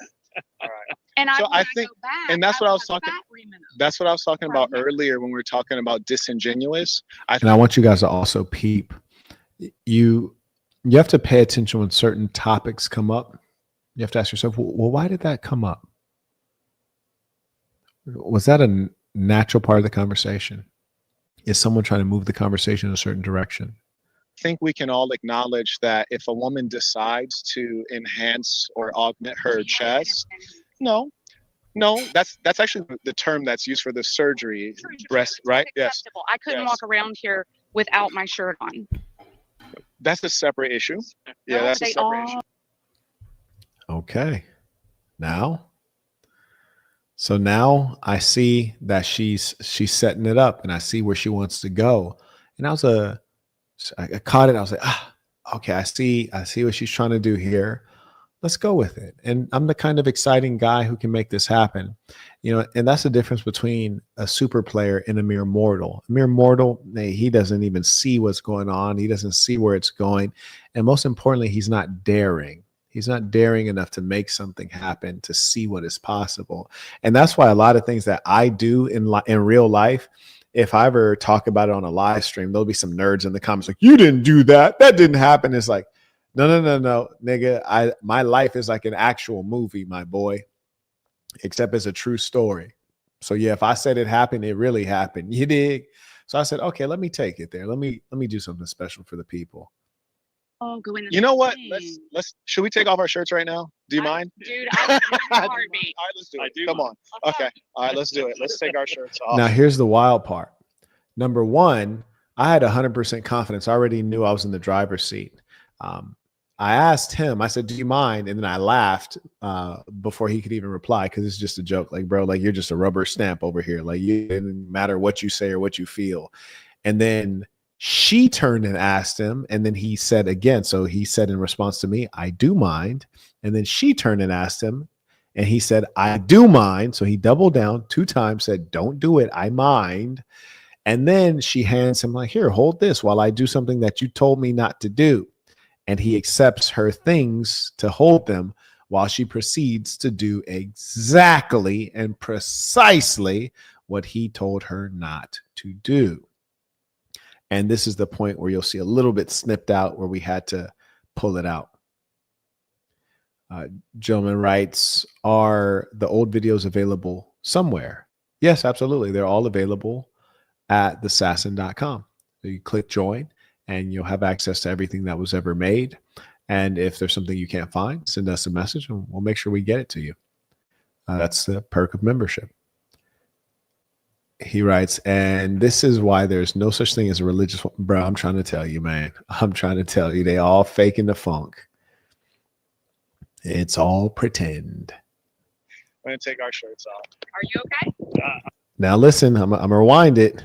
All right. And So I when think- go back, and that's what I was want talking- fat removed. That's what I was talking about earlier when we were talking about disingenuous. And I want you guys to also peep. You have to pay attention when certain topics come up. You have to ask yourself, well, why did that come up? Was that a natural part of the conversation? Is someone trying to move the conversation in a certain direction? I think we can all acknowledge that if a woman decides to enhance or augment her chest, no, that's actually the term that's used for the surgery, breast, right? Yes. I couldn't walk around here without my shirt on. That's a separate issue. Yeah, that's a separate issue. Okay. So now I see that she's setting it up, and I see where she wants to go. And I caught it. I was like, okay, I see what she's trying to do here. Let's go with it. And I'm the kind of exciting guy who can make this happen. And that's the difference between a super player and a mere mortal. A mere mortal, he doesn't even see what's going on. He doesn't see where it's going. And most importantly, he's not daring. He's not daring enough to make something happen, to see what is possible. And that's why a lot of things that I do in real life, if I ever talk about it on a live stream, there'll be some nerds in the comments like, you didn't do that. That didn't happen. It's like, no, nigga. My life is like an actual movie, my boy, except it's a true story. So yeah, if I said it happened, it really happened. You dig? So I said, okay, let me take it there. Let me do something special for the people. Oh, go in. You know what? Let's. Should we take off our shirts right now? Do you mind? Dude, I would All right, let's do it. Come on. Okay. All right, let's do it. Let's take our shirts off. Now here's the wild part. Number one, I had 100% confidence. I already knew I was in the driver's seat. I asked him, I said, do you mind? And then I laughed before he could even reply, because it's just a joke. Like, bro, like, you're just a rubber stamp over here. Like, it didn't matter what you say or what you feel. And then she turned and asked him, and then he said again. So he said in response to me, I do mind. And then she turned and asked him, and he said, I do mind. So he doubled down 2 times, said, don't do it, I mind. And then she hands him, like, here, hold this while I do something that you told me not to do. And he accepts her things to hold them while she proceeds to do exactly and precisely what he told her not to do. And this is the point where you'll see a little bit snipped out where we had to pull it out. Gentleman writes, are the old videos available somewhere? Yes, absolutely. They're all available at thesassin.com. So you click join, and you'll have access to everything that was ever made. And if there's something you can't find, send us a message and we'll make sure we get it to you. That's the perk of membership. He writes, and this is why there's no such thing as a religious one. Bro, I'm trying to tell you, man. I'm trying to tell you, they all faking the funk. It's all pretend. We're going to take our shirts off. Are you okay? Now listen, I'm going to rewind it.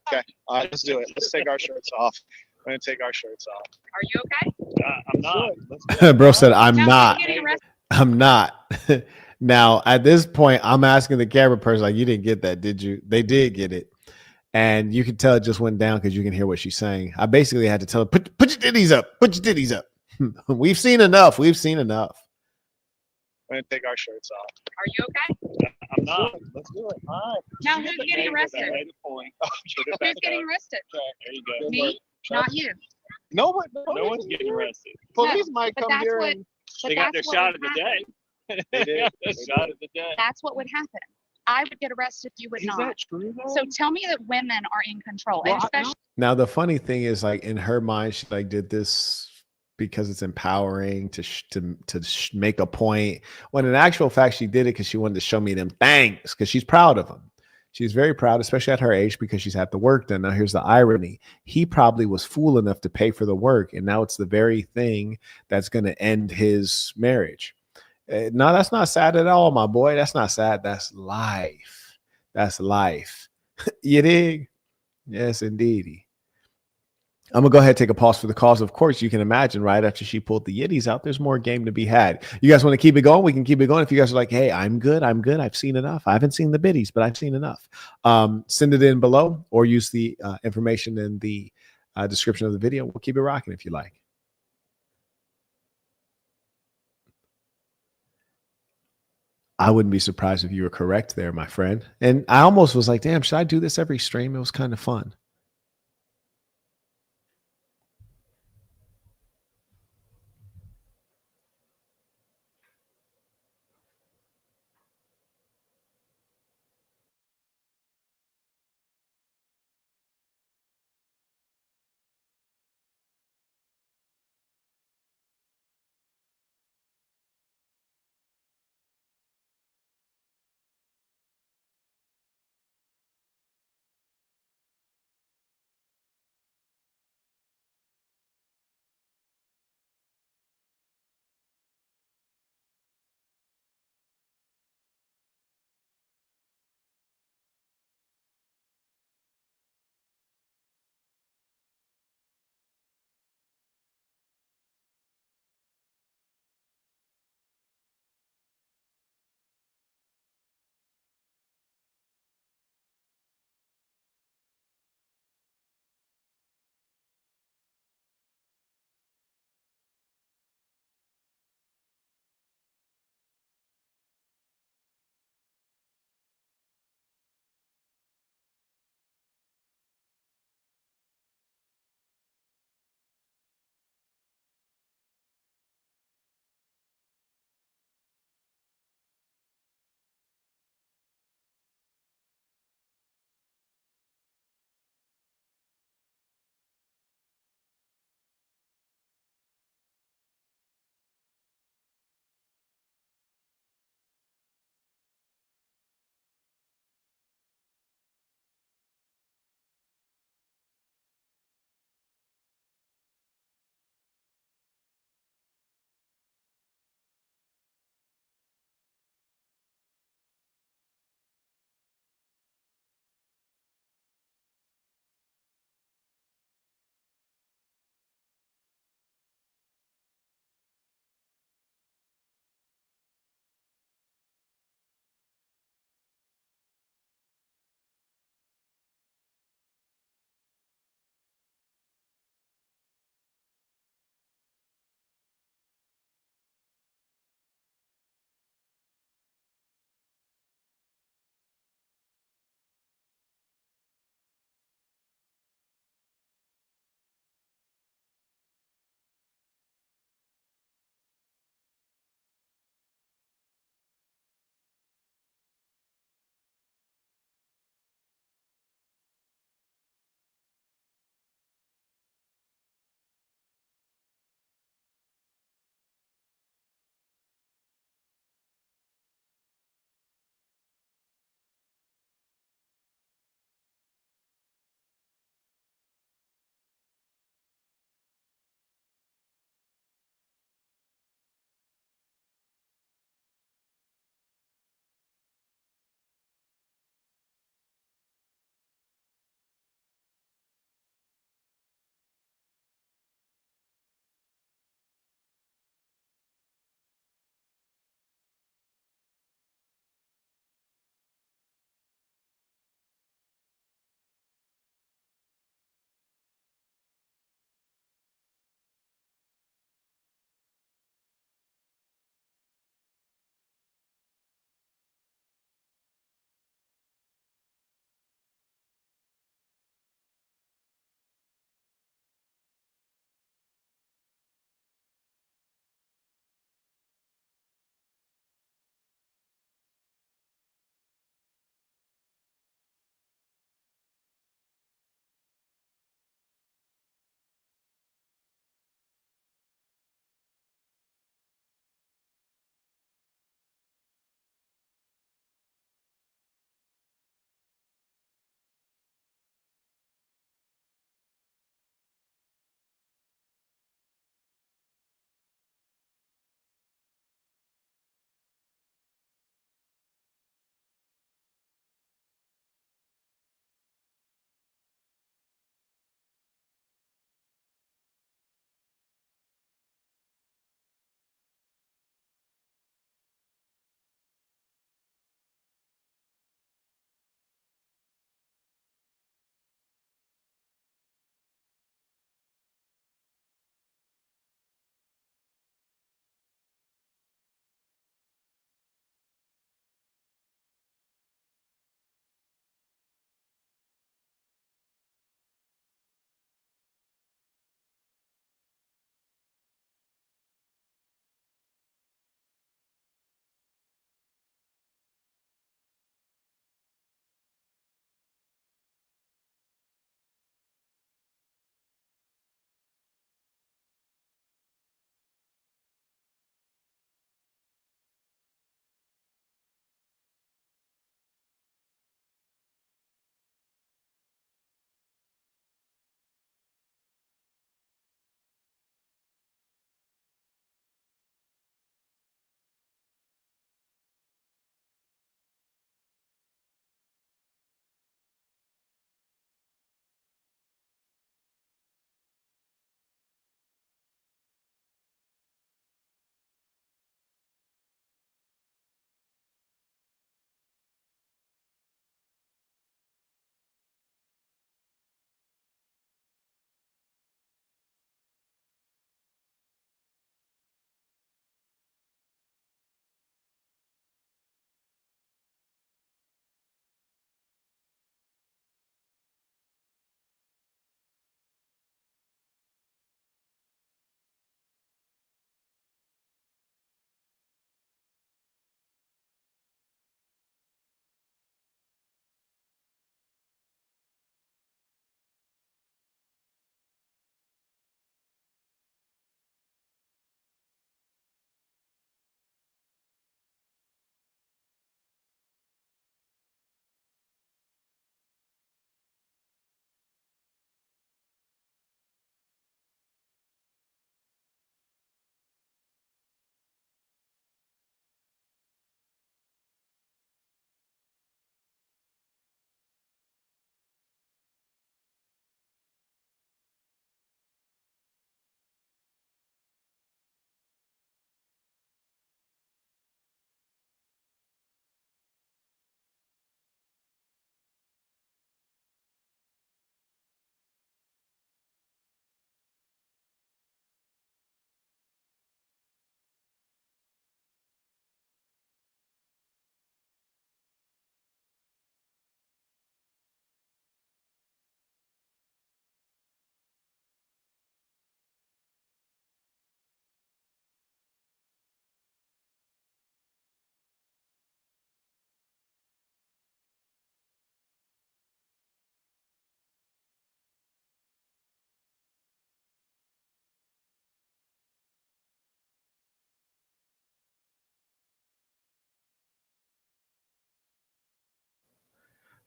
Okay. All right, let's do it. Let's take our shirts off. We're going to take our shirts off. Are you okay? I'm not. Bro said, I'm not. Getting arrested. I'm not. Now, at this point, I'm asking the camera person, like, you didn't get that, did you? They did get it. And you can tell it just went down because you can hear what she's saying. I basically had to tell her, put your titties up. Put your titties up. We've seen enough. We've seen enough. We're going to take our shirts off. Are you okay? I'm not. Let's do it. All right. Now who's getting arrested? Who's getting arrested? There you go. Me, not you. No one's getting arrested. Police might but come that's here what- and But They got their that's what shot would of the happen. day. They did. Their shot of the day. That's what would happen. I would get arrested, you would Is not. that true though? So tell me that women are in control, Well, and especially Now, the funny thing is, like, in her mind, she like did this because it's empowering to make a point. When in actual fact, she did it because she wanted to show me them things, because she's proud of them. She's very proud, especially at her age, because she's had the work done. Now, here's the irony. He probably was fool enough to pay for the work, and now it's the very thing that's going to end his marriage. No, that's not sad at all, my boy. That's not sad. That's life. That's life. You dig? Yes, indeedy. I'm going to go ahead and take a pause for the cause. Of course, you can imagine right after she pulled the Yitties out, there's more game to be had. You guys want to keep it going? We can keep it going. If you guys are like, hey, I'm good. I've seen enough. I haven't seen the biddies, but I've seen enough. Send it in below or use the information in the description of the video. We'll keep it rocking if you like. I wouldn't be surprised if you were correct there, my friend. And I almost was like, damn, should I do this every stream? It was kind of fun.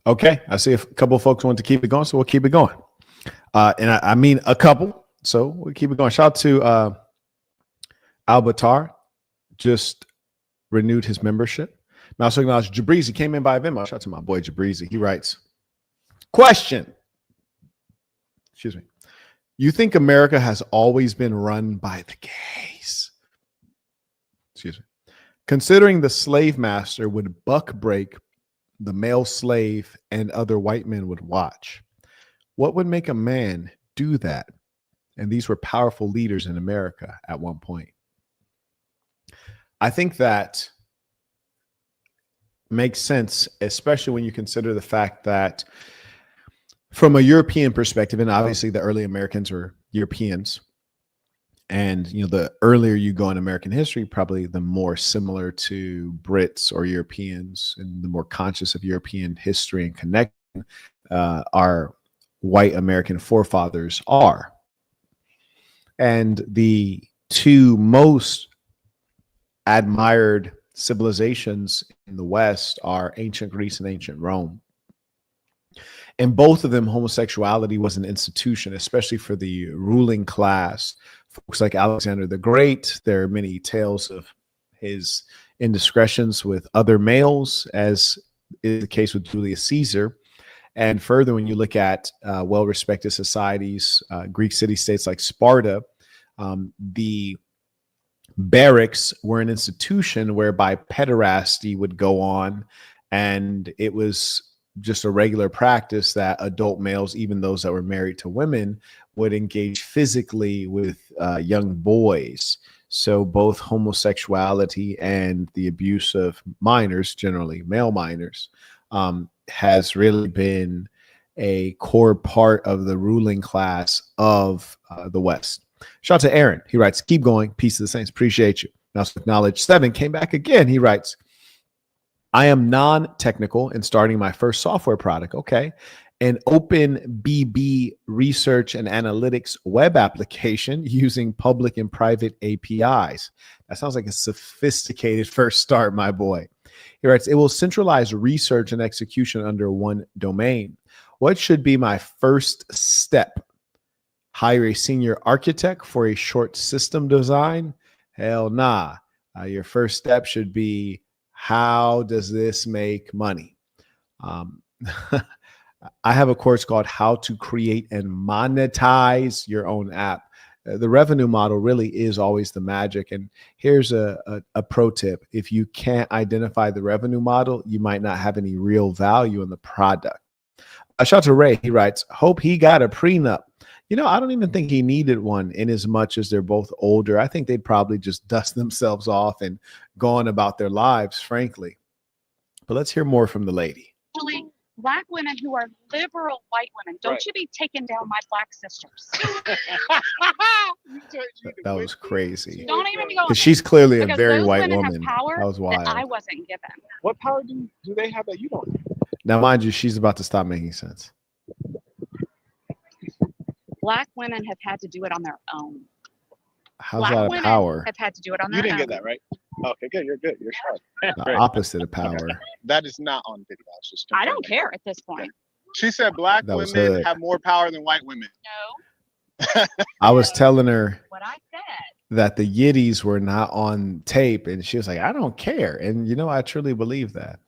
Okay, I see a couple of folks want to keep it going, so we'll keep it going. And I mean a couple, so we'll keep it going. Shout out to Albatar, just renewed his membership. Now, also acknowledge Jabrizi came in by Venmo. Shout out to my boy Jabrizi. He writes, question. Excuse me. You think America has always been run by the gays? Excuse me. Considering the slave master would buck break the male slave and other white men would watch, what would make a man do that? And these were powerful leaders in America at one point. I think that makes sense, especially when you consider the fact that from a European perspective, and obviously the early Americans were Europeans, and the earlier you go in American history, probably the more similar to Brits or Europeans, and the more conscious of European history and connection our white American forefathers are. And the two most admired civilizations in the West are ancient Greece and ancient Rome. In both of them, homosexuality was an institution, especially for the ruling class. Folks like Alexander the Great, there are many tales of his indiscretions with other males, as is the case with Julius Caesar. And further, when you look at well-respected societies, Greek city-states like Sparta, the barracks were an institution whereby pederasty would go on, and it was just a regular practice that adult males, even those that were married to women, would engage physically with young boys. So both homosexuality and the abuse of minors, generally male minors, has really been a core part of the ruling class of the West. Shout out to Aaron. He writes, keep going. Peace to the saints. Appreciate you. Now, acknowledge 7 came back again. He writes, I am non-technical and starting my first software product. Okay. An OpenBB research and analytics web application using public and private APIs. That sounds like a sophisticated first start, my boy. He writes, it will centralize research and execution under one domain. What should be my first step? Hire a senior architect for a short system design? Hell nah. Your first step should be, how does this make money? I have a course called How to Create and Monetize Your Own App. The revenue model really is always the magic. And here's a pro tip. If you can't identify the revenue model, you might not have any real value in the product. Shout out to Ray. He writes, hope he got a prenup. I don't even think he needed one, in as much as they're both older. I think they'd probably just dust themselves off and go on about their lives, frankly. But let's hear more from the lady. Black women who are liberal white women, don't you be taking down my black sisters. That was crazy. Don't even go. Because she's clearly a Because very those white women woman. have power That was wild. that I wasn't given. What power do they have that you don't have? Now, mind you, she's about to stop making sense. Black women have had to do it on their own. How's Black that a women power? have had to do it on their You didn't own. get that, right? Okay, good. You're good. You're sharp. The opposite of power. That is not on video. It's just I don't confirming. care at this point. She said black That was women hood. have more power than white women. No. I was telling her What I said. that the Yiddies were not on tape, and she was like, I don't care. And I truly believe that.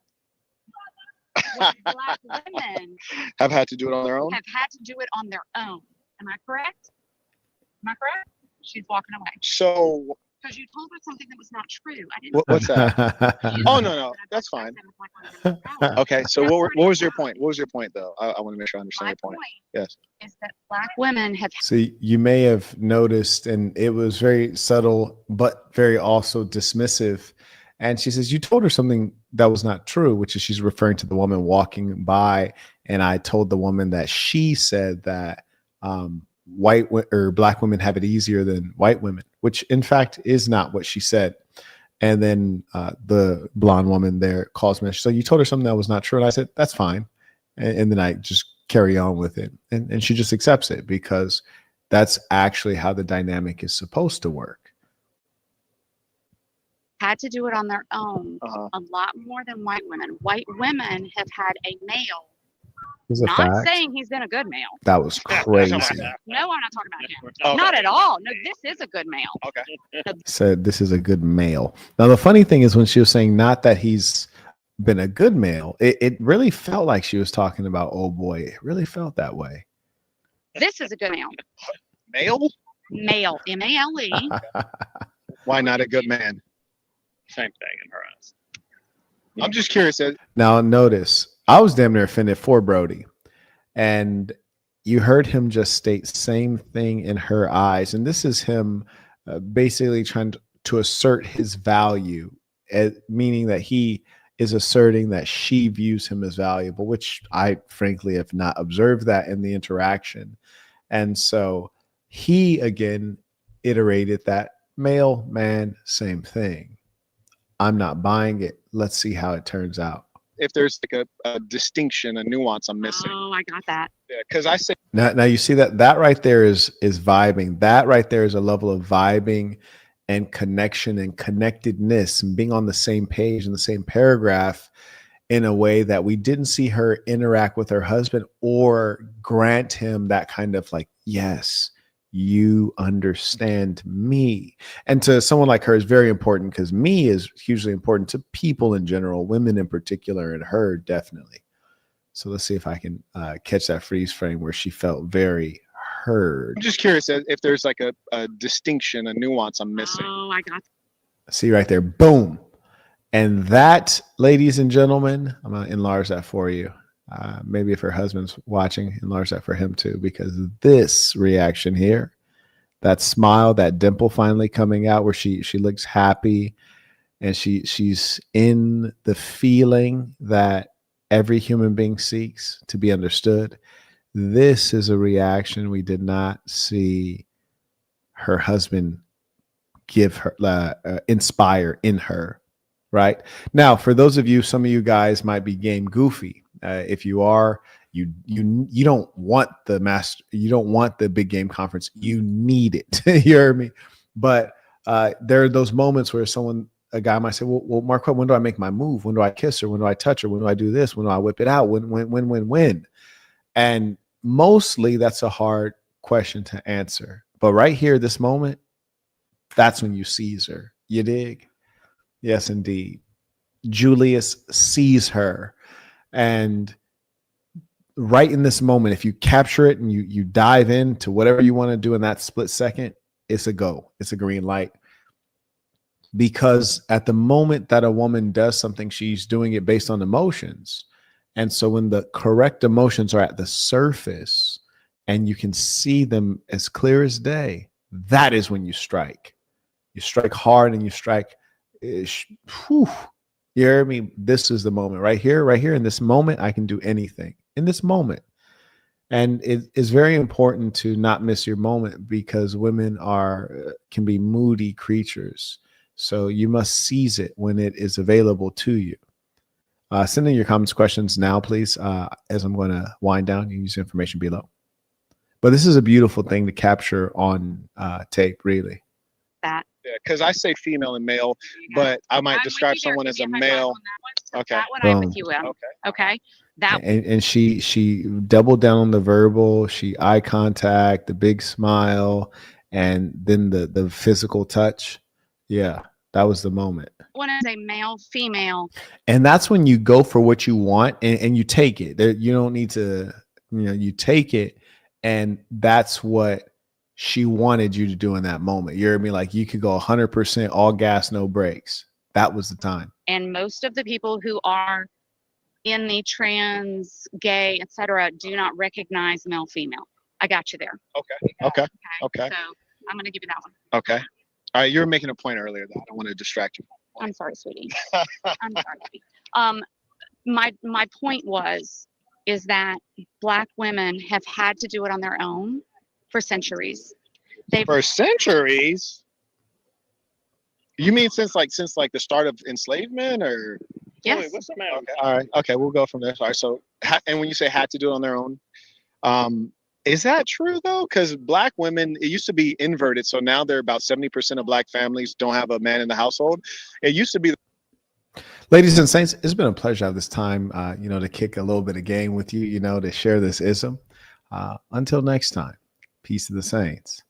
Black women Have had to do it on their own. have had to do it on their own. Am I correct? Am I correct? She's walking away. So Because you told her something that was not true. I didn't. what's that? You Oh said no, that that's black fine. women have power. Okay, so what was your point? What was your point though? I want to make sure I understand My your point. point Yes. is that black women have See, you may have noticed, and it was very subtle, but very also dismissive. And she says, you told her something that was not true, which is she's referring to the woman walking by. And I told the woman that she said that black women have it easier than white women, which in fact is not what she said. And then the blonde woman there calls me. So you told her something that was not true. And I said, that's fine. And then I just carry on with it. And she just accepts it because that's actually how the dynamic is supposed to work. had to do it on their own Uh-huh. a lot more than white women. White women have had a male This is a Not fact. saying he's been a good male. That was Yeah, crazy. that's all right. No, I'm not talking about him. Okay. Not at all. No, this is a good male. Okay. Said this is a good male. Now the funny thing is when she was saying not that he's been a good male, it really felt like she was talking about old boy. It really felt that way. This is a good male. Male? Male. M-A-L-E. Why not a good man? Same thing in her eyes. I'm just curious. Now notice, I was damn near offended for Brody, and you heard him just state same thing in her eyes, and this is him basically trying to assert his value, meaning that he is asserting that she views him as valuable, which I frankly have not observed that in the interaction. And so he again iterated that male, man, same thing. I'm not buying it. Let's see how it turns out. If there's like a distinction, a nuance I'm missing. Oh, I got that. Because I say Now you see that right there is vibing. That right there is a level of vibing and connection and connectedness and being on the same page in the same paragraph in a way that we didn't see her interact with her husband or grant him that kind of like, yes, you understand me. And to someone like her is very important because me is hugely important to people in general, women in particular, and her definitely. So let's see if I can catch that freeze frame where she felt very heard. I'm just curious if there's like a distinction, a nuance I'm missing. Oh, I got that. See right there, boom. And that, ladies and gentlemen, I'm going to enlarge that for you. Maybe if her husband's watching, enlarge that for him too, because this reaction here, that smile, that dimple finally coming out where she looks happy and she's in the feeling that every human being seeks to be understood. This is a reaction we did not see her husband give her, inspire in her. Right now, for those of you, some of you guys might be game goofy. If you are, you don't want the master, you don't want the big game conference. You need it. You hear me? But there are those moments where a guy might say, "Well, Marquette, when do I make my move? When do I kiss her? When do I touch her? When do I do this? When do I whip it out? When?" And mostly, that's a hard question to answer. But right here, this moment, that's when you seize her. You dig? Yes, indeed. Julius sees her. And right in this moment, if you capture it and you dive into whatever you want to do in that split second, it's a go. It's a green light. Because at the moment that a woman does something, she's doing it based on emotions. And so when the correct emotions are at the surface and you can see them as clear as day, that is when you strike. You strike hard and you strike. Whew, you hear me? This is the moment right here in this moment. I can do anything in this moment. And it is very important to not miss your moment because women can be moody creatures. So you must seize it when it is available to you. Send in your comments, questions now, please, as I'm going to wind down. You use the information below. But this is a beautiful thing to capture on tape, really. That. Because I say female and male, but I might describe someone as a male. Okay. That one I'm with you, Will. Okay. That. And she doubled down on the verbal. She eye contact, the big smile, and then the physical touch. Yeah, that was the moment. When I say male, female. And that's when you go for what you want and you take it. You don't need to, you take it. And that's what she wanted you to do in that moment. You hear me? Like you could go 100% all gas, no brakes. That was the time. And most of the people who are in the trans, gay, etc., do not recognize male, female. I got you there. Okay. So I'm going to give you that one. Okay. All right. You were making a point earlier that I don't want to distract you. I'm sorry, sweetie. I'm sorry, sweetie. My point is that Black women have had to do it on their own for centuries. For centuries? You mean since the start of enslavement, or? Yes. Wait, what's the matter? Okay. All right. Okay, we'll go from there. Sorry. So, and when you say had to do it on their own, is that true though? Because Black women, it used to be inverted. So now they're about 70% of Black families don't have a man in the household. It used to be. Ladies and saints, it's been a pleasure to have this time, to kick a little bit of game with you, to share this ism. Until next time, peace to the saints.